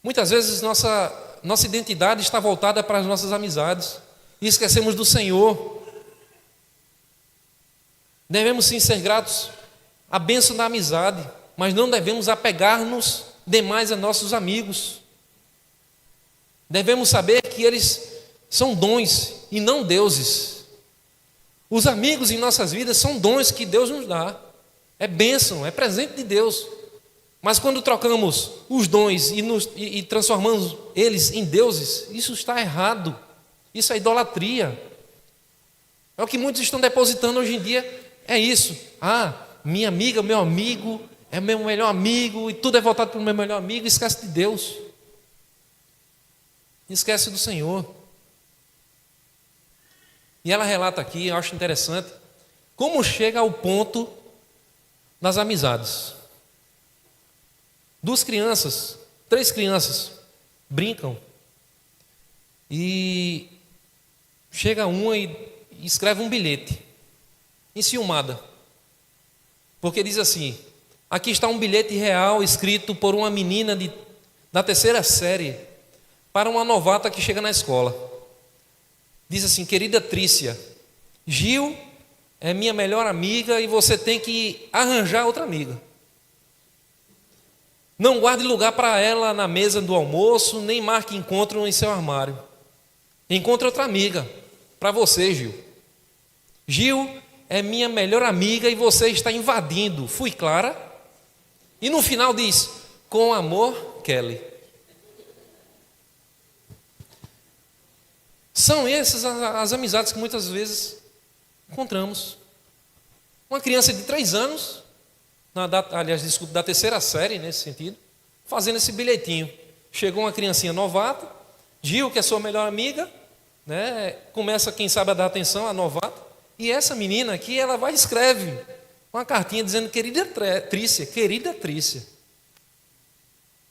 Muitas vezes nossa identidade está voltada para as nossas amizades e esquecemos do Senhor. Devemos sim ser gratos à bênção da amizade, mas não devemos apegar-nos demais a nossos amigos. Devemos saber que eles são dons e não deuses. Os amigos em nossas vidas são dons que Deus nos dá. É bênção, é presente de Deus. Mas quando trocamos os dons e transformamos eles em deuses, isso está errado. Isso é idolatria. É o que muitos estão depositando hoje em dia, é isso. Minha amiga, meu amigo, é meu melhor amigo, e tudo é voltado para o meu melhor amigo, e esquece de Deus. Esquece do Senhor. E ela relata aqui, eu acho interessante, como chega ao ponto das amizades. 3 crianças brincam e chega uma e escreve um bilhete, enciumada, porque diz assim: aqui está um bilhete real escrito por uma menina da 3ª série para uma novata que chega na escola. Diz assim: querida Trícia, Gil é minha melhor amiga e você tem que arranjar outra amiga. Não guarde lugar para ela na mesa do almoço, nem marque encontro em seu armário. Encontre outra amiga para você, Gil. Gil é minha melhor amiga e você está invadindo. Fui clara? E no final diz: com amor, Kelly. São essas as amizades que muitas vezes encontramos. Uma criança de 3 anos, da 3ª série nesse sentido, fazendo esse bilhetinho. Chegou uma criancinha novata, Gil, que é sua melhor amiga, né, começa, quem sabe, a dar atenção à novata, e essa menina aqui, ela vai e escreve uma cartinha dizendo: querida Trícia,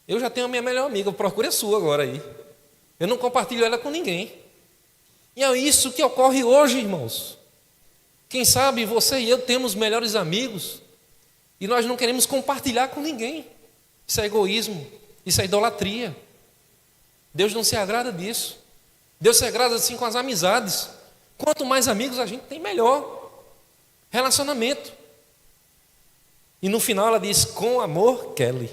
eu já tenho a minha melhor amiga, procure a sua agora aí. Eu não compartilho ela com ninguém. E é isso que ocorre hoje, irmãos. Quem sabe você e eu temos melhores amigos e nós não queremos compartilhar com ninguém. Isso é egoísmo, isso é idolatria. Deus não se agrada disso. Deus se agrada assim com as amizades. Quanto mais amigos a gente tem, melhor relacionamento. E no final ela diz: com amor, Kelly.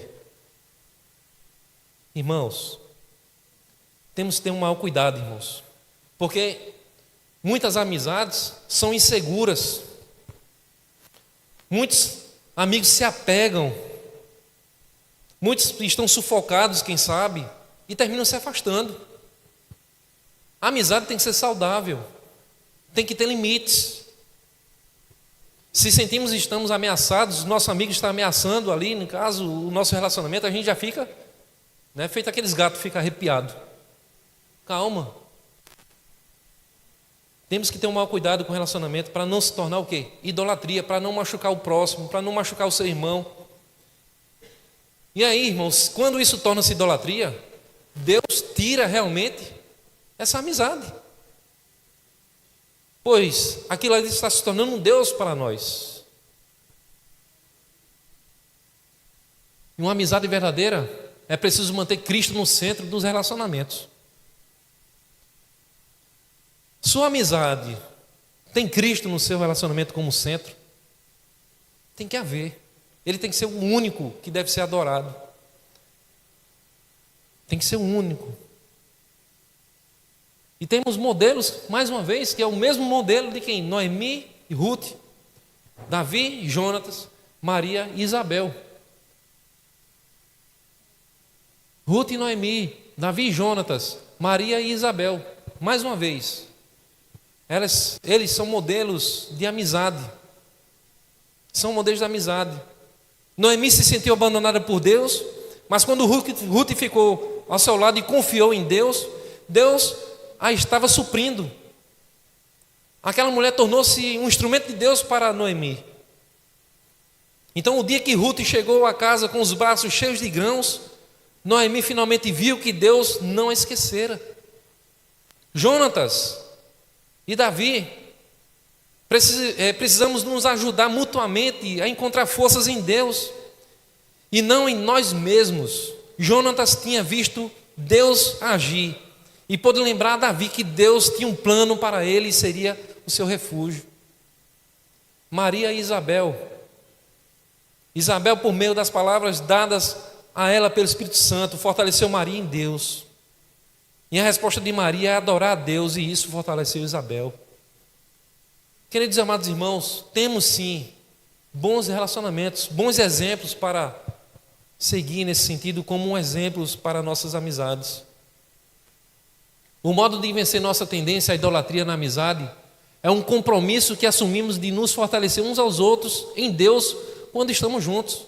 Irmãos, temos que ter um maior cuidado, irmãos, porque muitas amizades são inseguras. Muitos amigos se apegam, muitos estão sufocados, quem sabe, e terminam se afastando. A amizade tem que ser saudável, tem que ter limites. Se sentimos que estamos ameaçados, o nosso amigo está ameaçando ali, no caso, o nosso relacionamento, a gente já fica, feito aqueles gatos, fica arrepiado. Calma. Temos que ter um maior cuidado com o relacionamento para não se tornar o quê? Idolatria, para não machucar o próximo, para não machucar o seu irmão. E aí, irmãos, quando isso torna-se idolatria, Deus tira realmente essa amizade. Pois aquilo ali está se tornando um Deus para nós. E uma amizade verdadeira é preciso manter Cristo no centro dos relacionamentos. Sua amizade tem Cristo no seu relacionamento como centro? Tem que haver. Ele tem que ser o único que deve ser adorado. Tem que ser o único. E temos modelos, mais uma vez, que é o mesmo modelo de quem? Noemi e Ruth, Davi e Jonatas, Maria e Isabel. Ruth e Noemi, Davi e Jonatas, Maria e Isabel. Mais uma vez, Eles são modelos de amizade. São modelos de amizade. Noemi se sentiu abandonada por Deus, mas quando Ruth ficou ao seu lado e confiou em Deus, Deus a estava suprindo. Aquela mulher tornou-se um instrumento de Deus para Noemi. Então, o dia que Ruth chegou a casa com os braços cheios de grãos, Noemi finalmente viu que Deus não a esquecera. Jonatas e Davi, precisamos nos ajudar mutuamente a encontrar forças em Deus e não em nós mesmos. Jonatas tinha visto Deus agir e pôde lembrar a Davi que Deus tinha um plano para ele e seria o seu refúgio. Maria e Isabel, por meio das palavras dadas a ela pelo Espírito Santo, fortaleceu Maria em Deus. E a resposta de Maria é adorar a Deus, e isso fortaleceu Isabel. Queridos e amados irmãos, temos sim bons relacionamentos, bons exemplos para seguir nesse sentido, como exemplos para nossas amizades. O modo de vencer nossa tendência à idolatria na amizade é um compromisso que assumimos de nos fortalecer uns aos outros em Deus quando estamos juntos.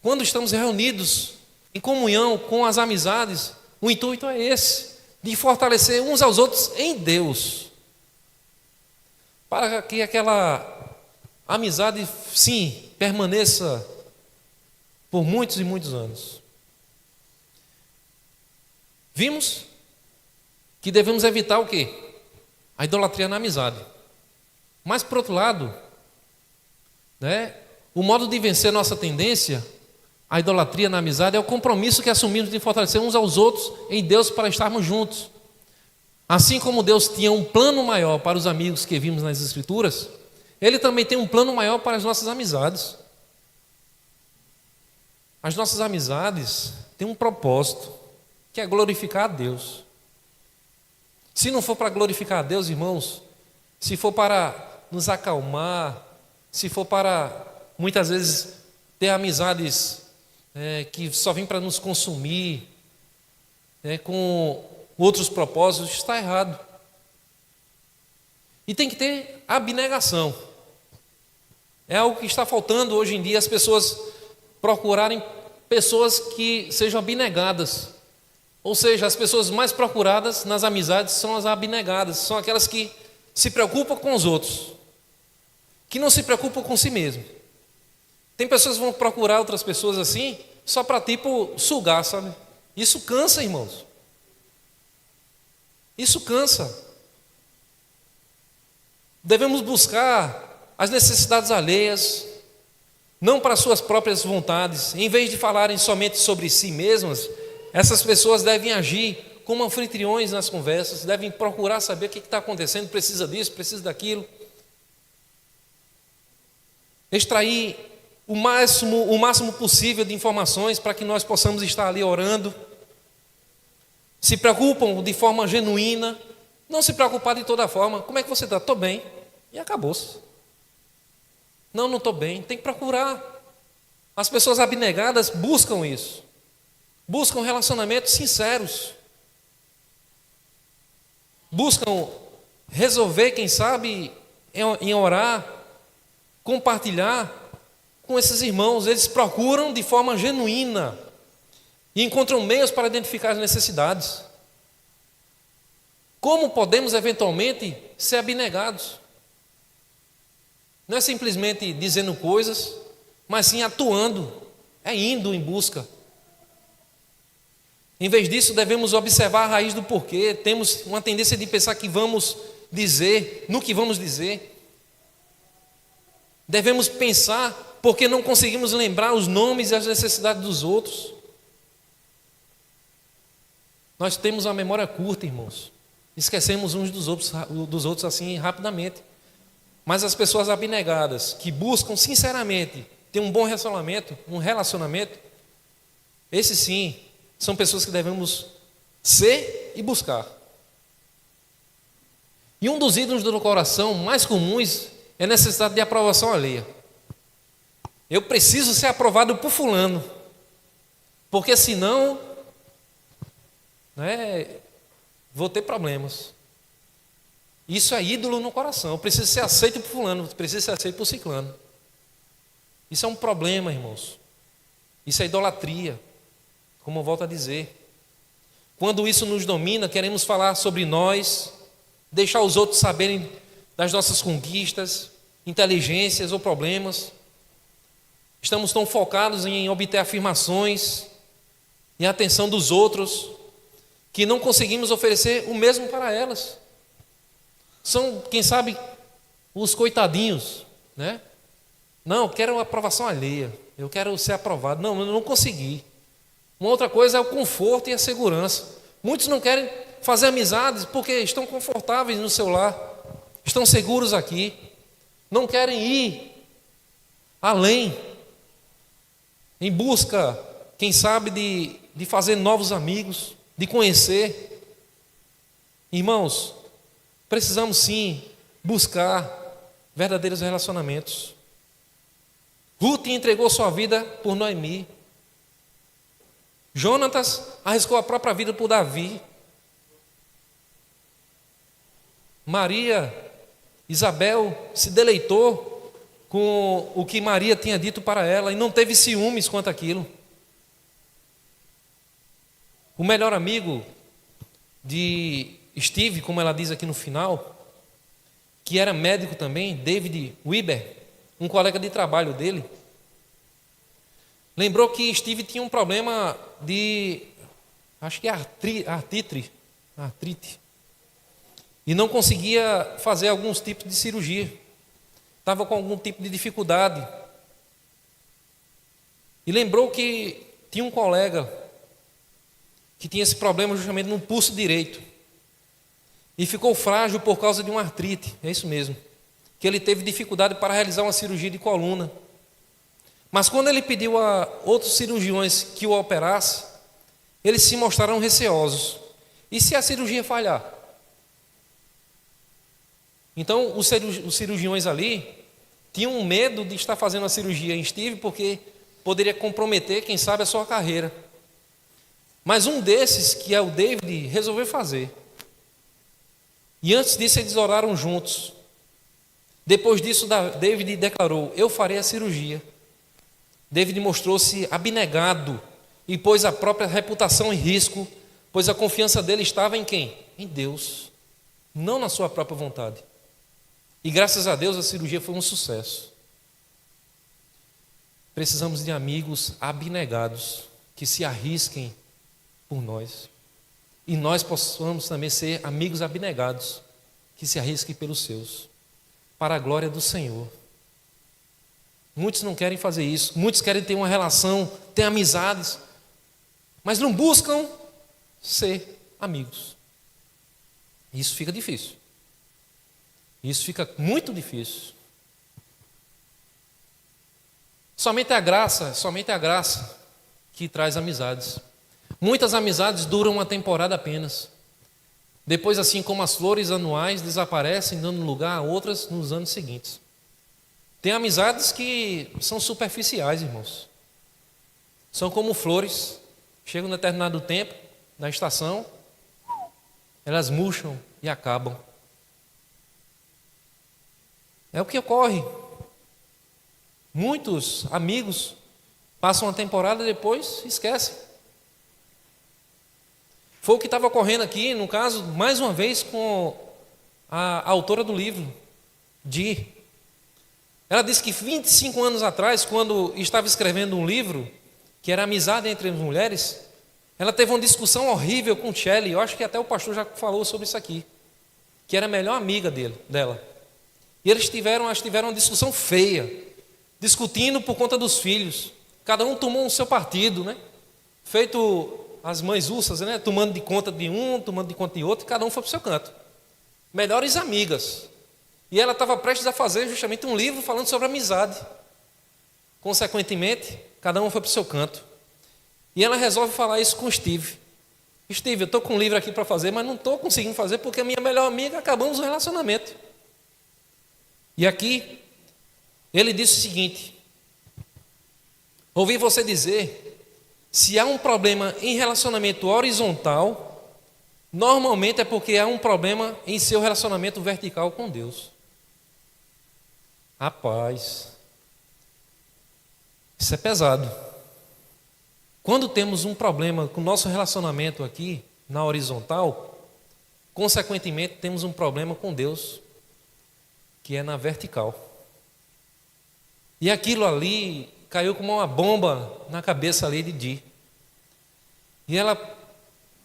Quando estamos reunidos em comunhão com as amizades, o intuito é esse, de fortalecer uns aos outros em Deus, para que aquela amizade, sim, permaneça por muitos e muitos anos. Vimos que devemos evitar o quê? A idolatria na amizade. Mas, por outro lado, o modo de vencer nossa tendência à idolatria na amizade é o compromisso que assumimos de fortalecer uns aos outros em Deus para estarmos juntos. Assim como Deus tinha um plano maior para os amigos que vimos nas Escrituras, Ele também tem um plano maior para as nossas amizades. As nossas amizades têm um propósito, que é glorificar a Deus. Se não for para glorificar a Deus, irmãos, se for para nos acalmar, se for para, muitas vezes, ter amizades que só vêm para nos consumir, com outros propósitos, está errado. E tem que ter abnegação. É algo que está faltando hoje em dia, as pessoas procurarem pessoas que sejam abnegadas. Ou seja, as pessoas mais procuradas nas amizades são as abnegadas, são aquelas que se preocupam com os outros, que não se preocupam com si mesmo. Tem pessoas que vão procurar outras pessoas assim, só para sugar, sabe? Isso cansa, irmãos. Isso cansa. Devemos buscar as necessidades alheias, não para suas próprias vontades. Em vez de falarem somente sobre si mesmas, essas pessoas devem agir como anfitriões nas conversas, devem procurar saber o que está acontecendo, precisa disso, precisa daquilo. Extrair o máximo possível de informações para que nós possamos estar ali orando. Se preocupam de forma genuína, não se preocupar de toda forma. Como é que você está? Estou bem. E acabou-se. Não estou bem. Tem que procurar. As pessoas abnegadas buscam isso. Buscam relacionamentos sinceros. Buscam resolver, quem sabe, em orar, compartilhar com esses irmãos. Eles procuram de forma genuína e encontram meios para identificar as necessidades. Como podemos eventualmente ser abnegados? Não é simplesmente dizendo coisas, mas sim atuando, indo em busca. Em vez disso, devemos observar a raiz do porquê. Temos uma tendência de pensar que vamos dizer, no que vamos dizer. Devemos pensar porque não conseguimos lembrar os nomes e as necessidades dos outros. Nós temos uma memória curta, irmãos. Esquecemos uns dos outros assim rapidamente. Mas as pessoas abnegadas, que buscam sinceramente ter um bom relacionamento, esses sim, são pessoas que devemos ser e buscar. E um dos ídolos do coração mais comuns é a necessidade de aprovação alheia. Eu preciso ser aprovado por fulano, porque senão vou ter problemas. Isso é ídolo no coração. Eu preciso ser aceito por fulano, eu preciso ser aceito por ciclano. Isso é um problema, irmãos. Isso é idolatria, como eu volto a dizer. Quando isso nos domina, queremos falar sobre nós, deixar os outros saberem das nossas conquistas, inteligências ou problemas. Estamos tão focados em obter afirmações e a atenção dos outros, que não conseguimos oferecer o mesmo para elas. São, quem sabe, os coitadinhos, né? Não, eu quero a aprovação alheia, eu quero ser aprovado. Não, eu não consegui. Uma outra coisa é o conforto e a segurança. Muitos não querem fazer amizades porque estão confortáveis no seu lar, estão seguros aqui, não querem ir além, em busca, quem sabe, de fazer novos amigos, de conhecer. Irmãos, precisamos sim buscar verdadeiros relacionamentos. Ruth entregou sua vida por Noemi. Jonatas arriscou a própria vida por Davi. Isabel se deleitou com o que Maria tinha dito para ela e não teve ciúmes quanto àquilo. O melhor amigo de Steve, como ela diz aqui no final, que era médico também, David Weber, um colega de trabalho dele, lembrou que Steve tinha um problema de, acho que artrite, e não conseguia fazer alguns tipos de cirurgia, estava com algum tipo de dificuldade. E lembrou que tinha um colega que tinha esse problema justamente no pulso direito, e ficou frágil por causa de uma artrite, é isso mesmo, que ele teve dificuldade para realizar uma cirurgia de coluna. Mas quando ele pediu a outros cirurgiões que o operassem, eles se mostraram receosos. E se a cirurgia falhar? Então, os cirurgiões ali tinham medo de estar fazendo a cirurgia em Steve, porque poderia comprometer, quem sabe, a sua carreira. Mas um desses, que é o David, resolveu fazer. E antes disso, eles oraram juntos. Depois disso, David declarou: eu farei a cirurgia. David mostrou-se abnegado e pôs a própria reputação em risco, pois a confiança dele estava em quem? Em Deus, não na sua própria vontade. E graças a Deus a cirurgia foi um sucesso. Precisamos de amigos abnegados, que se arrisquem por nós. E nós possamos também ser amigos abnegados, que se arrisquem pelos seus, para a glória do Senhor. Muitos não querem fazer isso, muitos querem ter uma relação, ter amizades, mas não buscam ser amigos. Isso fica difícil. Isso fica muito difícil. Somente a graça que traz amizades. Muitas amizades duram uma temporada apenas. Depois, assim como as flores anuais desaparecem, dando lugar a outras nos anos seguintes. Tem amizades que são superficiais, irmãos. São como flores. Chega um determinado tempo, na estação, elas murcham e acabam. É o que ocorre. Muitos amigos passam uma temporada e depois esquecem. Foi o que estava ocorrendo aqui, no caso, mais uma vez, com a autora do livro, Di. Ela disse que 25 anos atrás, quando estava escrevendo um livro, que era Amizade entre as Mulheres, ela teve uma discussão horrível com Shelley. Eu acho que até o pastor já falou sobre isso aqui, que era a melhor amiga dela. E eles tiveram uma discussão feia, discutindo por conta dos filhos. Cada um tomou o seu partido, né? Feito as mães ursas, né? Tomando de conta de um, tomando de conta de outro, e cada um foi para o seu canto. Melhores amigas. E ela estava prestes a fazer justamente um livro falando sobre amizade. Consequentemente, cada um foi para o seu canto. E ela resolve falar isso com Steve. Steve, eu estou com um livro aqui para fazer, mas não estou conseguindo fazer porque a minha melhor amiga acabamos o relacionamento. E aqui, ele disse o seguinte: ouvi você dizer, se há um problema em relacionamento horizontal, normalmente é porque há um problema em seu relacionamento vertical com Deus. Rapaz, isso é pesado. Quando temos um problema com o nosso relacionamento aqui, na horizontal, consequentemente temos um problema com Deus, que é na vertical. E aquilo ali caiu como uma bomba na cabeça ali de Di. E ela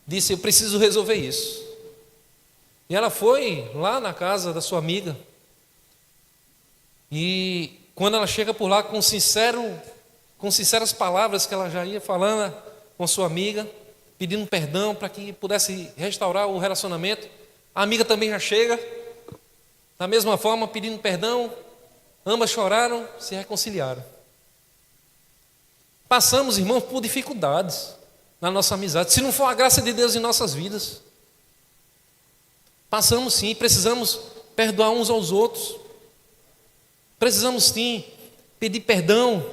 disse, eu preciso resolver isso. E ela foi lá na casa da sua amiga. E quando ela chega por lá com sinceras palavras que ela já ia falando com sua amiga, pedindo perdão para que pudesse restaurar o relacionamento, a amiga também já chega, da mesma forma, pedindo perdão, ambas choraram, se reconciliaram. Passamos, irmãos, por dificuldades na nossa amizade, se não for a graça de Deus em nossas vidas. Passamos sim, precisamos perdoar uns aos outros, precisamos sim pedir perdão,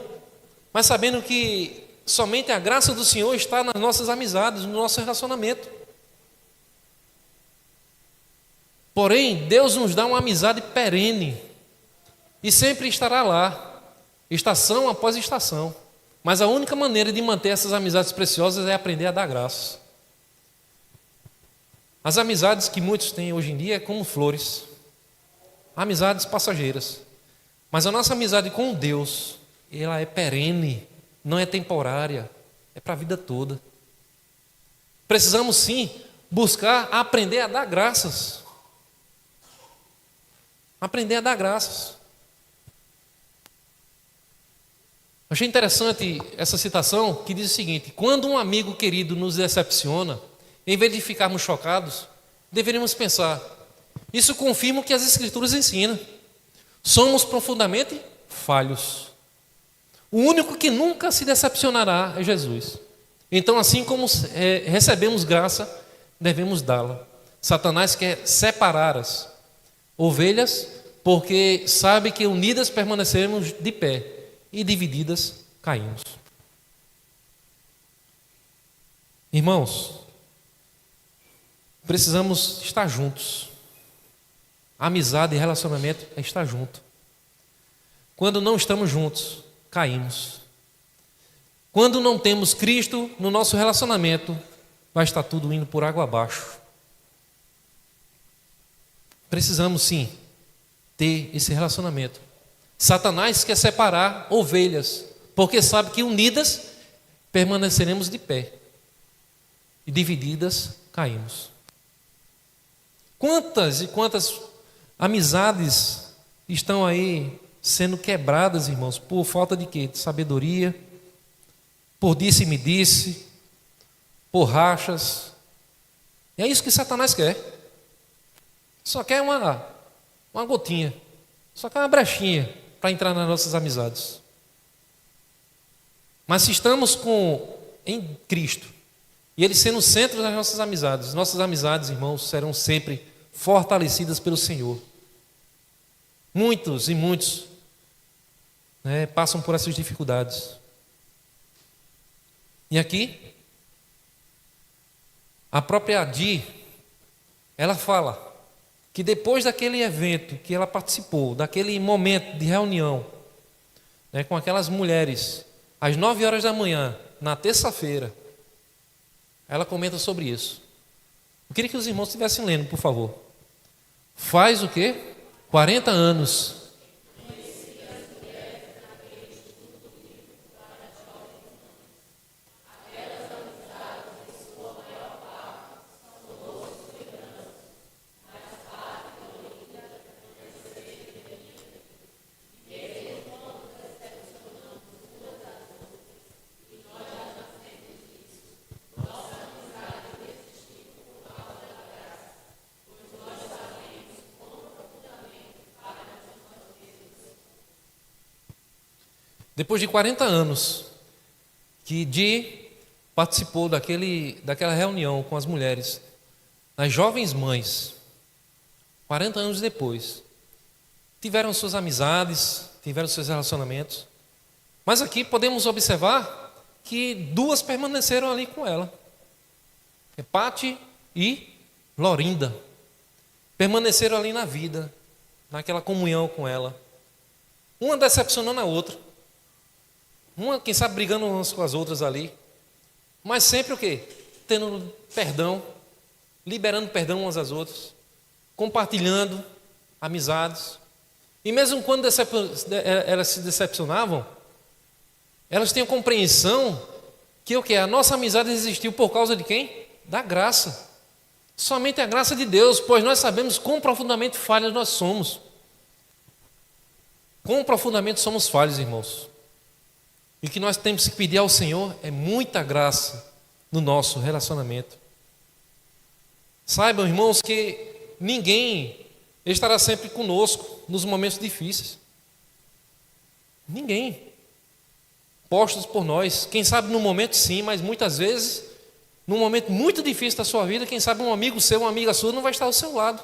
mas sabendo que somente a graça do Senhor está nas nossas amizades, no nosso relacionamento. Porém, Deus nos dá uma amizade perene e sempre estará lá, estação após estação. Mas a única maneira de manter essas amizades preciosas é aprender a dar graças. As amizades que muitos têm hoje em dia é como flores, amizades passageiras. Mas a nossa amizade com Deus, ela é perene, não é temporária, é para a vida toda. Precisamos sim buscar aprender a dar graças. Aprender a dar graças. Achei interessante essa citação que diz o seguinte: quando um amigo querido nos decepciona, em vez de ficarmos chocados, deveríamos pensar, isso confirma o que as Escrituras ensinam. Somos profundamente falhos. O único que nunca se decepcionará é Jesus. Então, assim como recebemos graça, devemos dá-la. Satanás quer separar as ovelhas, porque sabe que unidas permaneceremos de pé e divididas caímos. Irmãos, precisamos estar juntos. Amizade e relacionamento é estar junto. Quando não estamos juntos, caímos. Quando não temos Cristo no nosso relacionamento, vai estar tudo indo por água abaixo. Precisamos sim ter esse relacionamento. Satanás quer separar ovelhas, porque sabe que unidas permaneceremos de pé e divididas caímos. Quantas e quantas amizades estão aí sendo quebradas, irmãos, por falta de quê? De sabedoria, por disse-me-disse, por rachas. E é isso que Satanás quer. Só quer uma gotinha, só quer uma brechinha para entrar nas nossas amizades. Mas se estamos em Cristo, e Ele sendo o centro das nossas amizades, irmãos, serão sempre fortalecidas pelo Senhor. Muitos e muitos passam por essas dificuldades. E aqui, a própria Adi, ela fala que depois daquele evento que ela participou, daquele momento de reunião, com aquelas mulheres, às 9 horas da manhã, na terça-feira, ela comenta sobre isso. Eu queria que os irmãos estivessem lendo, por favor. Faz o quê? 40 anos. Depois de 40 anos que Di participou daquela reunião com as mulheres, as jovens mães, 40 anos depois, tiveram suas amizades, tiveram seus relacionamentos, mas aqui podemos observar que duas permaneceram ali com ela, Pati e Lorinda, permaneceram ali na vida, naquela comunhão com ela, uma decepcionando a outra, uma, quem sabe, brigando umas com as outras ali, mas sempre o quê? Tendo perdão, liberando perdão umas às outras, compartilhando amizades. E mesmo quando elas se decepcionavam, elas tinham compreensão que o quê? A nossa amizade existiu por causa de quem? Da graça. Somente a graça de Deus, pois nós sabemos quão profundamente falhos nós somos. Quão profundamente somos falhos, irmãos. E o que nós temos que pedir ao Senhor é muita graça no nosso relacionamento. Saibam, irmãos, que ninguém estará sempre conosco nos momentos difíceis. Ninguém. Postos por nós. Quem sabe no momento sim, mas muitas vezes, num momento muito difícil da sua vida, quem sabe um amigo seu, uma amiga sua não vai estar ao seu lado.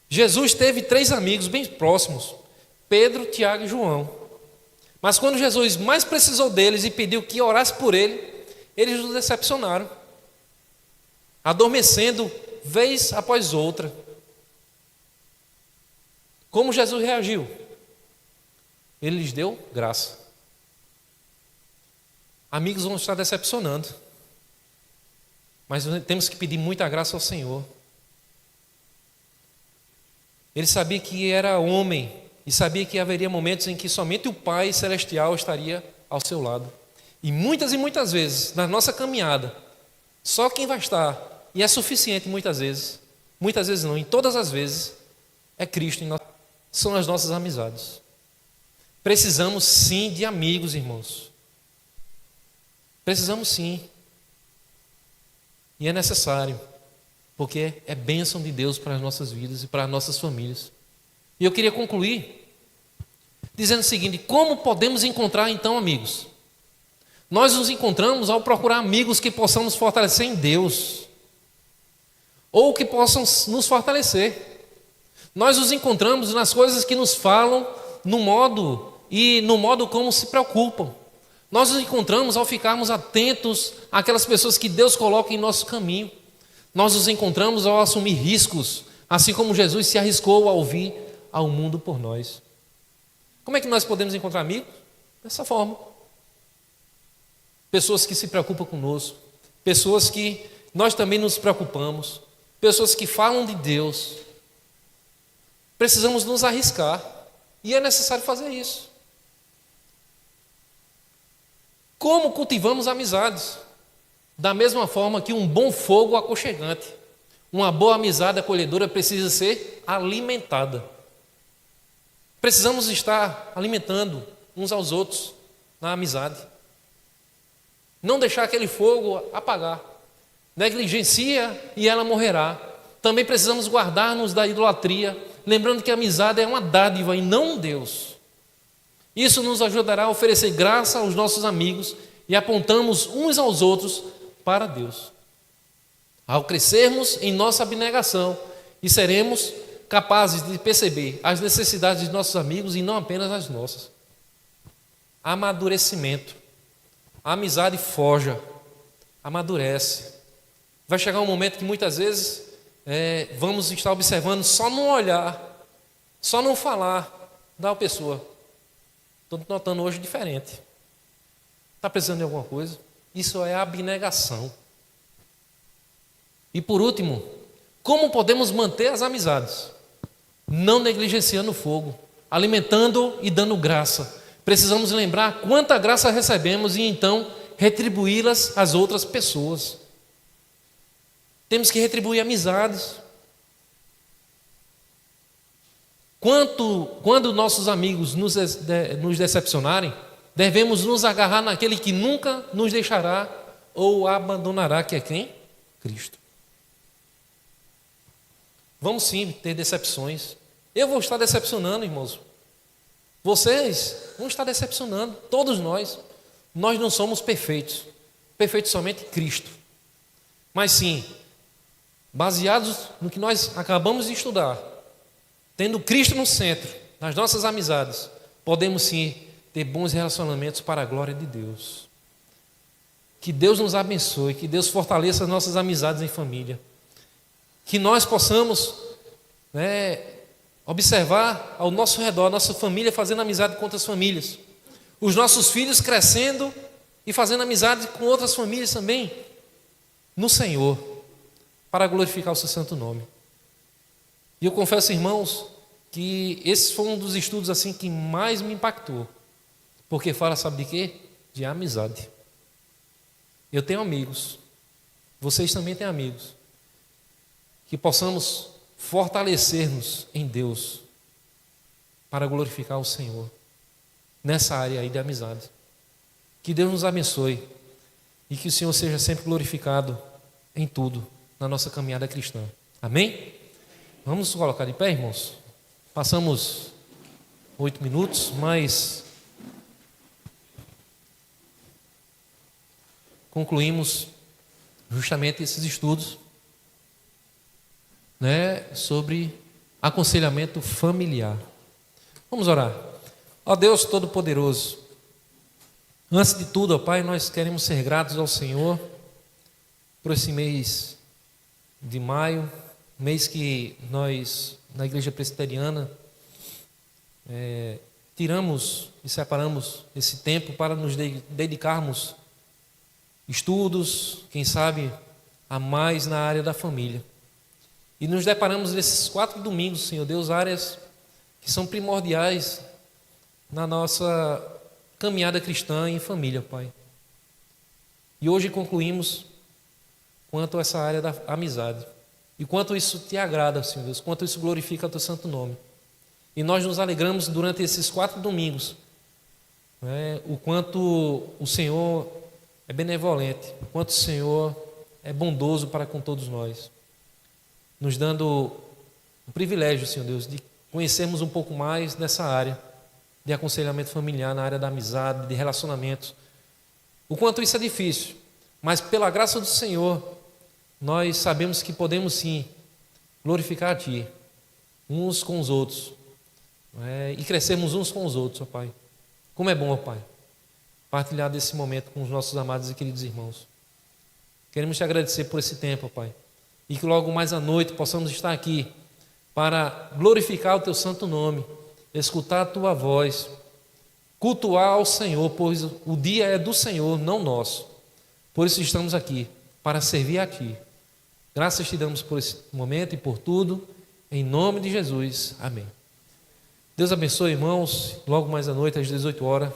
Jesus teve 3 amigos bem próximos, Pedro, Tiago e João. Mas quando Jesus mais precisou deles e pediu que orasse por ele, eles o decepcionaram, adormecendo vez após outra. Como Jesus reagiu? Ele lhes deu graça. Amigos vão estar decepcionando, mas temos que pedir muita graça ao Senhor. Ele sabia que era homem e sabia que haveria momentos em que somente o Pai Celestial estaria ao seu lado. E muitas vezes, na nossa caminhada, só quem vai estar, e é suficiente muitas vezes não, em todas as vezes, é Cristo, são as nossas amizades. Precisamos sim de amigos, irmãos. Precisamos sim. E é necessário, porque é bênção de Deus para as nossas vidas e para as nossas famílias. E eu queria concluir dizendo o seguinte: como podemos encontrar então amigos? Nós nos encontramos ao procurar amigos que possamos fortalecer em Deus, ou que possam nos fortalecer. Nós nos encontramos nas coisas que nos falam no modo como se preocupam. Nós nos encontramos ao ficarmos atentos àquelas pessoas que Deus coloca em nosso caminho. Nós nos encontramos ao assumir riscos, assim como Jesus se arriscou ao vir ao mundo por nós. Como é que nós podemos encontrar amigos? Dessa forma. Pessoas que se preocupam conosco, pessoas que nós também nos preocupamos, pessoas que falam de Deus. Precisamos nos arriscar, e é necessário fazer isso. Como cultivamos amizades? Da mesma forma que um bom fogo aconchegante, uma boa amizade acolhedora precisa ser alimentada. Precisamos estar alimentando uns aos outros na amizade. Não deixar aquele fogo apagar. Negligencia e ela morrerá. Também precisamos guardar-nos da idolatria, lembrando que a amizade é uma dádiva e não um Deus. Isso nos ajudará a oferecer graça aos nossos amigos e apontamos uns aos outros para Deus. Ao crescermos em nossa abnegação, e seremos capazes de perceber as necessidades de nossos amigos e não apenas as nossas. Amadurecimento. A amizade forja, amadurece. Vai chegar um momento que muitas vezes vamos estar observando só no olhar, só no falar da pessoa. Estou notando hoje diferente. Está precisando de alguma coisa? Isso é abnegação. E por último, como podemos manter as amizades? Não negligenciando o fogo, alimentando e dando graça. Precisamos lembrar quanta graça recebemos e então retribuí-las às outras pessoas. Temos que retribuir amizades. Quando nossos amigos nos decepcionarem, devemos nos agarrar naquele que nunca nos deixará ou abandonará, que é quem? Cristo. Vamos sim ter decepções. Eu vou estar decepcionando, irmãos. Vocês vão estar decepcionando, todos nós. Nós não somos perfeitos. Perfeito somente Cristo. Mas sim, baseados no que nós acabamos de estudar, tendo Cristo no centro das nossas amizades, podemos sim ter bons relacionamentos para a glória de Deus. Que Deus nos abençoe, que Deus fortaleça as nossas amizades em família. que nós possamos, né, observar ao nosso redor, a nossa família fazendo amizade com outras famílias, os nossos filhos crescendo e fazendo amizade com outras famílias também, no Senhor, para glorificar o seu santo nome. E eu confesso, irmãos, que esse foi um dos estudos assim que mais me impactou, porque fala, sabe de quê? De amizade. Eu tenho amigos, vocês também têm amigos, que possamos fortalecer-nos em Deus para glorificar o Senhor nessa área aí de amizade. Que Deus nos abençoe e que o Senhor seja sempre glorificado em tudo na nossa caminhada cristã. Amém? Vamos nos colocar de pé, irmãos? Passamos 8 minutos, mas concluímos justamente esses estudos, né, sobre aconselhamento familiar. Vamos orar. Ó Deus Todo-Poderoso, antes de tudo, ó Pai, nós queremos ser gratos ao Senhor por esse mês de maio, mês que nós, na Igreja Presbiteriana, tiramos e separamos esse tempo para nos dedicarmos estudos, quem sabe, a mais na área da família. E nos deparamos nesses 4 domingos, Senhor Deus, áreas que são primordiais na nossa caminhada cristã em família, Pai. E hoje concluímos quanto a essa área da amizade. E quanto isso te agrada, Senhor Deus, quanto isso glorifica o teu santo nome. E nós nos alegramos durante esses 4 domingos, né, o quanto o Senhor é benevolente, o quanto o Senhor é bondoso para com todos nós, nos dando o privilégio, Senhor Deus, de conhecermos um pouco mais dessa área de aconselhamento familiar, na área da amizade, de relacionamentos. O quanto isso é difícil, mas pela graça do Senhor, nós sabemos que podemos sim glorificar a Ti, uns com os outros, e crescermos uns com os outros, ó Pai. Como é bom, ó Pai, partilhar desse momento com os nossos amados e queridos irmãos. Queremos Te agradecer por esse tempo, ó Pai, e que logo mais à noite possamos estar aqui para glorificar o Teu santo nome, escutar a Tua voz, cultuar ao Senhor, pois o dia é do Senhor, não nosso. Por isso estamos aqui, para servir a Ti. Graças Te damos por esse momento e por tudo, em nome de Jesus. Amém. Deus abençoe, irmãos. Logo mais à noite, às 18 horas,